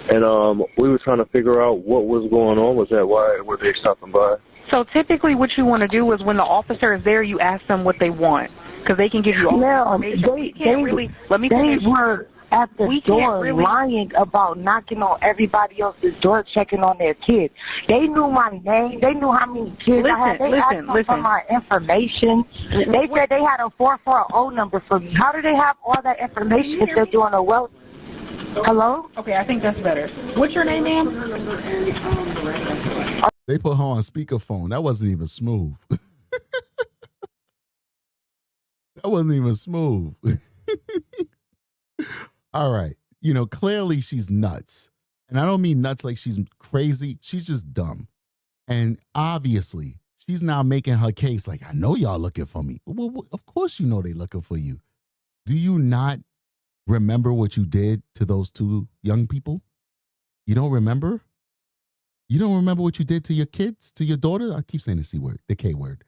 and we were trying to figure out what was going on. Was that why were they stopping by?
So typically what you want to do is when the officer is there, you ask them what they want because they can give you all the information.
They were at the door lying about knocking on everybody else's door, checking on their kids. They knew my name. They knew how many kids I had. They asked me for my information. They said they had a 440 number for me. How do they have all that information if they're doing a well? Hello?
Okay, I think that's better. What's your name, ma'am?
They put her on speakerphone. That wasn't even smooth. That wasn't even smooth. All right. Clearly she's nuts. And I don't mean nuts like she's crazy. She's just dumb. And obviously, she's now making her case like, I know y'all looking for me. Well, of course you know they looking for you. Do you not remember what you did to those 2 young people? You don't remember? You don't remember what you did to your kids, to your daughter? I keep saying the C word, the K word,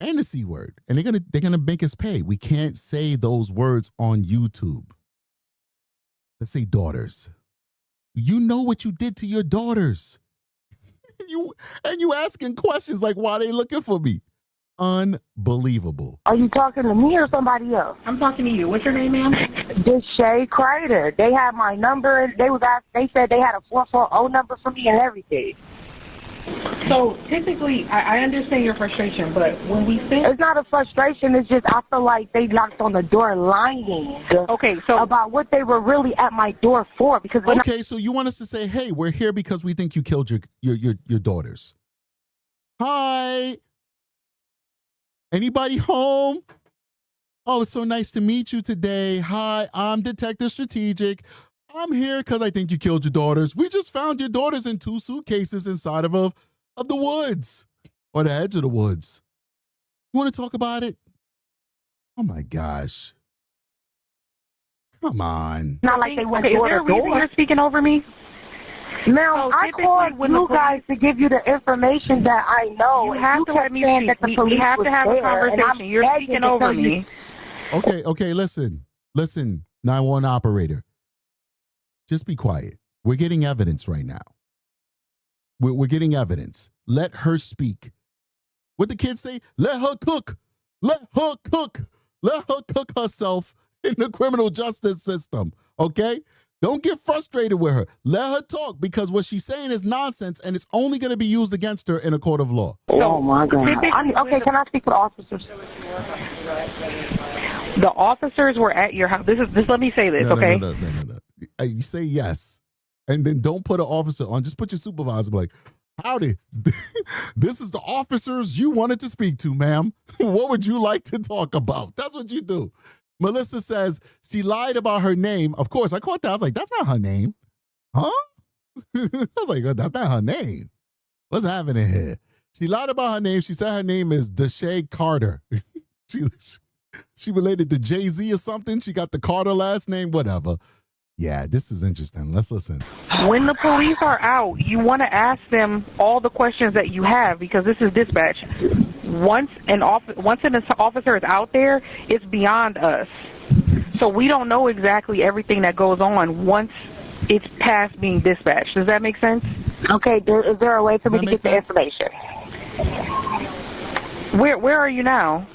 and the C word. And they're gonna make us pay. We can't say those words on YouTube. Let's say daughters. You know what you did to your daughters. And you asking questions like, why they looking for me? Unbelievable.
Are you talking to me or somebody else?
I'm talking to you. What's your name, ma'am?
Deshay Crater. They had my number. They said they had a 440 number for me and everything.
So typically, I understand your frustration, but when we think
it's not a frustration. It's just I feel like they knocked on the door lying.
Okay, so
about what they were really at my door for. Because
okay, so you want us to say, "Hey, we're here because we think you killed your daughters." Hi, anybody home? Oh, it's so nice to meet you today. Hi, I'm Detective Strategic. I'm here because I think you killed your daughters. We just found your daughters in 2 suitcases inside of the woods or the edge of the woods. You want to talk about it? Oh my gosh. Come on.
Not like they went door to door.
Is there a reason you're speaking over me?
Now, I called you guys to give you the information that I know.
You have to let me speak. We have to have a conversation. You're speaking over me.
Okay, listen, 911 operator. Just be quiet. We're getting evidence right now. We're getting evidence. Let her speak. What the kids say? Let her cook. Let her cook. Let her cook herself in the criminal justice system, okay? Don't get frustrated with her. Let her talk because what she's saying is nonsense and it's only going to be used against her in a court of law.
Oh, my God. Okay, can I speak to the officers?
The officers were at your house. Just let me say this, okay?
No. You say yes, and then don't put an officer on. Just put your supervisor like, howdy, this is the officers you wanted to speak to, ma'am. What would you like to talk about? That's what you do. Melissa says she lied about her name. Of course, I caught that. I was like, that's not her name. Huh? I was like, that's not her name. What's happening here? She lied about her name. She said her name is Deshae Carter. She related to Jay-Z or something. She got the Carter last name, whatever. Yeah, this is interesting. Let's listen.
When the police are out, you want to ask them all the questions that you have because this is dispatch. Once an officer is out there, it's beyond us. So we don't know exactly everything that goes on once it's past being dispatched. Does that make sense?
Okay, is there a way for me to get the information?
Where are you now?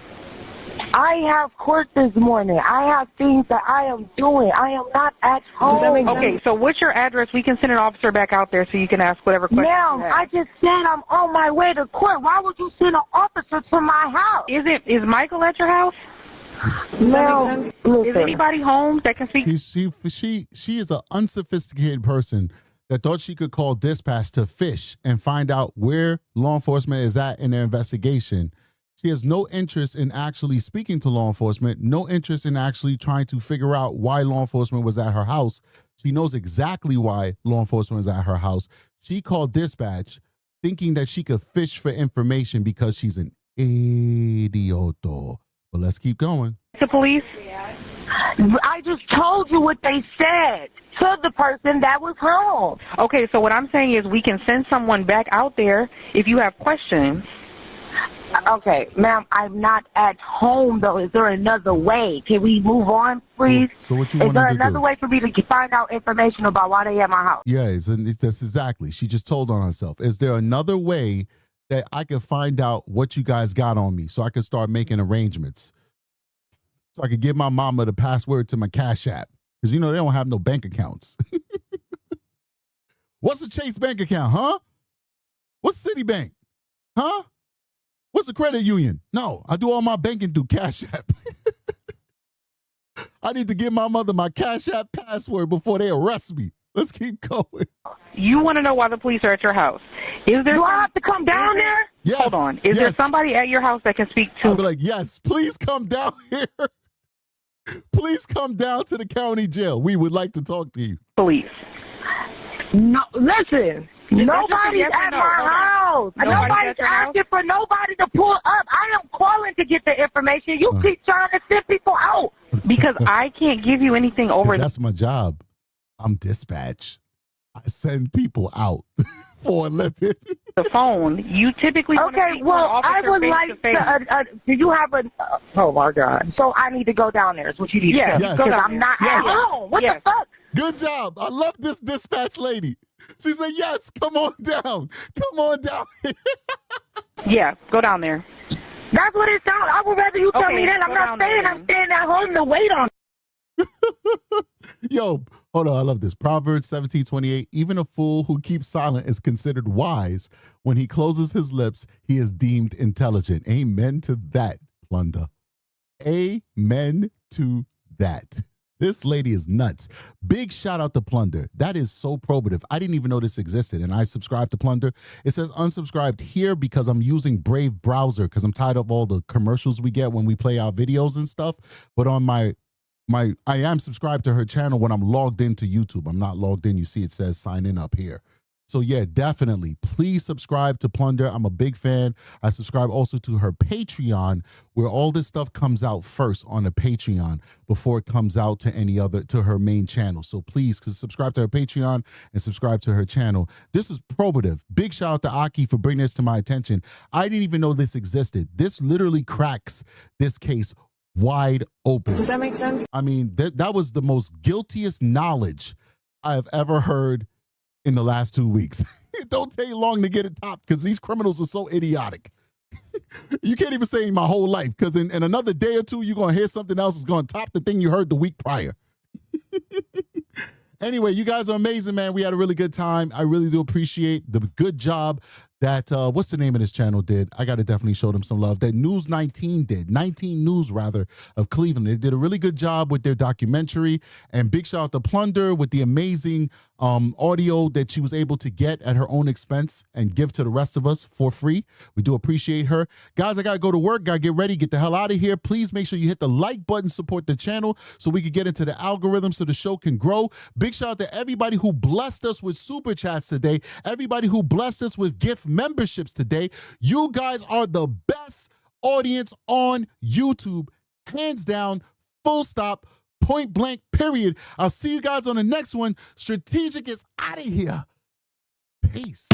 I have court this morning. I have things that I am doing. I am not at home.
Does that make sense? Okay, so what's your address? We can send an officer back out there so you can ask whatever questions
Ma'am, I just said I'm on my way to court. Why would you send an officer to my house?
Is Michael at your house?
Does that make sense?
Is anybody home that can speak?
She is an unsophisticated person that thought she could call dispatch to fish and find out where law enforcement is at in their investigation. She has no interest in actually speaking to law enforcement, no interest in actually trying to figure out why law enforcement was at her house. She knows exactly why law enforcement was at her house. She called dispatch thinking that she could fish for information because she's an idioto. But let's keep going.
The police?
I just told you what they said to the person that was home.
Okay, so what I'm saying is we can send someone back out there if you have questions.
Okay, ma'am, I'm not at home, though. Is there another way? Can we move on, please?
So what you want to do?
Is there another way for me to find out information about why they at my house?
Yeah, that's exactly. She just told on herself. Is there another way that I can find out what you guys got on me so I can start making arrangements? So I could give my mama the password to my CashApp. Because, they don't have no bank accounts. What's the Chase bank account, huh? What's Citibank? Huh? What's the credit union? No, I do all my banking through CashApp. I need to give my mother my CashApp password before they arrest me. Let's keep going.
You want to know why the police are at your house. Is there?
Do I have to come down there?
Yes.
Hold on. Is there somebody at your house that can speak to?
I'll be like, yes, please come down here. Please come down to the county jail. We would like to talk to you.
Police.
No, listen. Nobody's at my house. Nobody's asking for nobody to pull up. I am calling to get the information. You keep trying to send people out.
Because I can't give you anything over.
That's my job. I'm dispatch. I send people out for a living.
The phone. You typically want to speak to an officer
I would like to. Do you have a? Oh my God! So I need to go down there. Is what you need to do? Because I'm not at home. What the fuck?
Good job. I love this dispatch lady. She said, "Yes, come on down. Come on down."
Yeah, go down there.
That's what it sounds. I would rather you tell me that. I'm not saying I'm staying at home to wait on.
Yo, hold on. I love this. Proverbs 17:28. Even a fool who keeps silent is considered wise. When he closes his lips, he is deemed intelligent. Amen to that, Plunder. Amen to that. This lady is nuts. Big shout out to Plunder. That is so probative. I didn't even know this existed, and I subscribed to Plunder. It says unsubscribed here because I'm using Brave browser because I'm tired of all the commercials we get when we play our videos and stuff. But on I am subscribed to her channel when I'm logged into YouTube. I'm not logged in. You see it says sign in up here. So yeah, definitely. Please subscribe to Plunder. I'm a big fan. I subscribe also to her Patreon, where all this stuff comes out first on the Patreon before it comes out to her main channel. So please subscribe to her Patreon and subscribe to her channel. This is probative. Big shout out to Aki for bringing this to my attention. I didn't even know this existed. This literally cracks this case wide open.
Does that make sense?
I mean, that was the most guiltiest knowledge I have ever heard in the last 2 weeks. It don't take long to get it topped because these criminals are so idiotic. You can't even say my whole life because in another day or two, you're going to hear something else that's going to top the thing you heard the week prior. Anyway, you guys are amazing, man. We had a really good time. I really do appreciate the good job that, what's the name of this channel did? I got to definitely show them some love. That News 19 did, 19 News rather, of Cleveland. They did a really good job with their documentary. And big shout out to Plunder with the amazing audio that she was able to get at her own expense and give to the rest of us for free. We do appreciate her. Guys, I got to go to work. Got to get ready, get the hell out of here. Please make sure you hit the like button, support the channel so we can get into the algorithm so the show can grow. Big shout out to everybody who blessed us with super chats today. Everybody who blessed us with gift memberships today. You guys are the best audience on YouTube. Hands down, full stop, point blank, period. I'll see you guys on the next one. Strategic is out of here. Peace.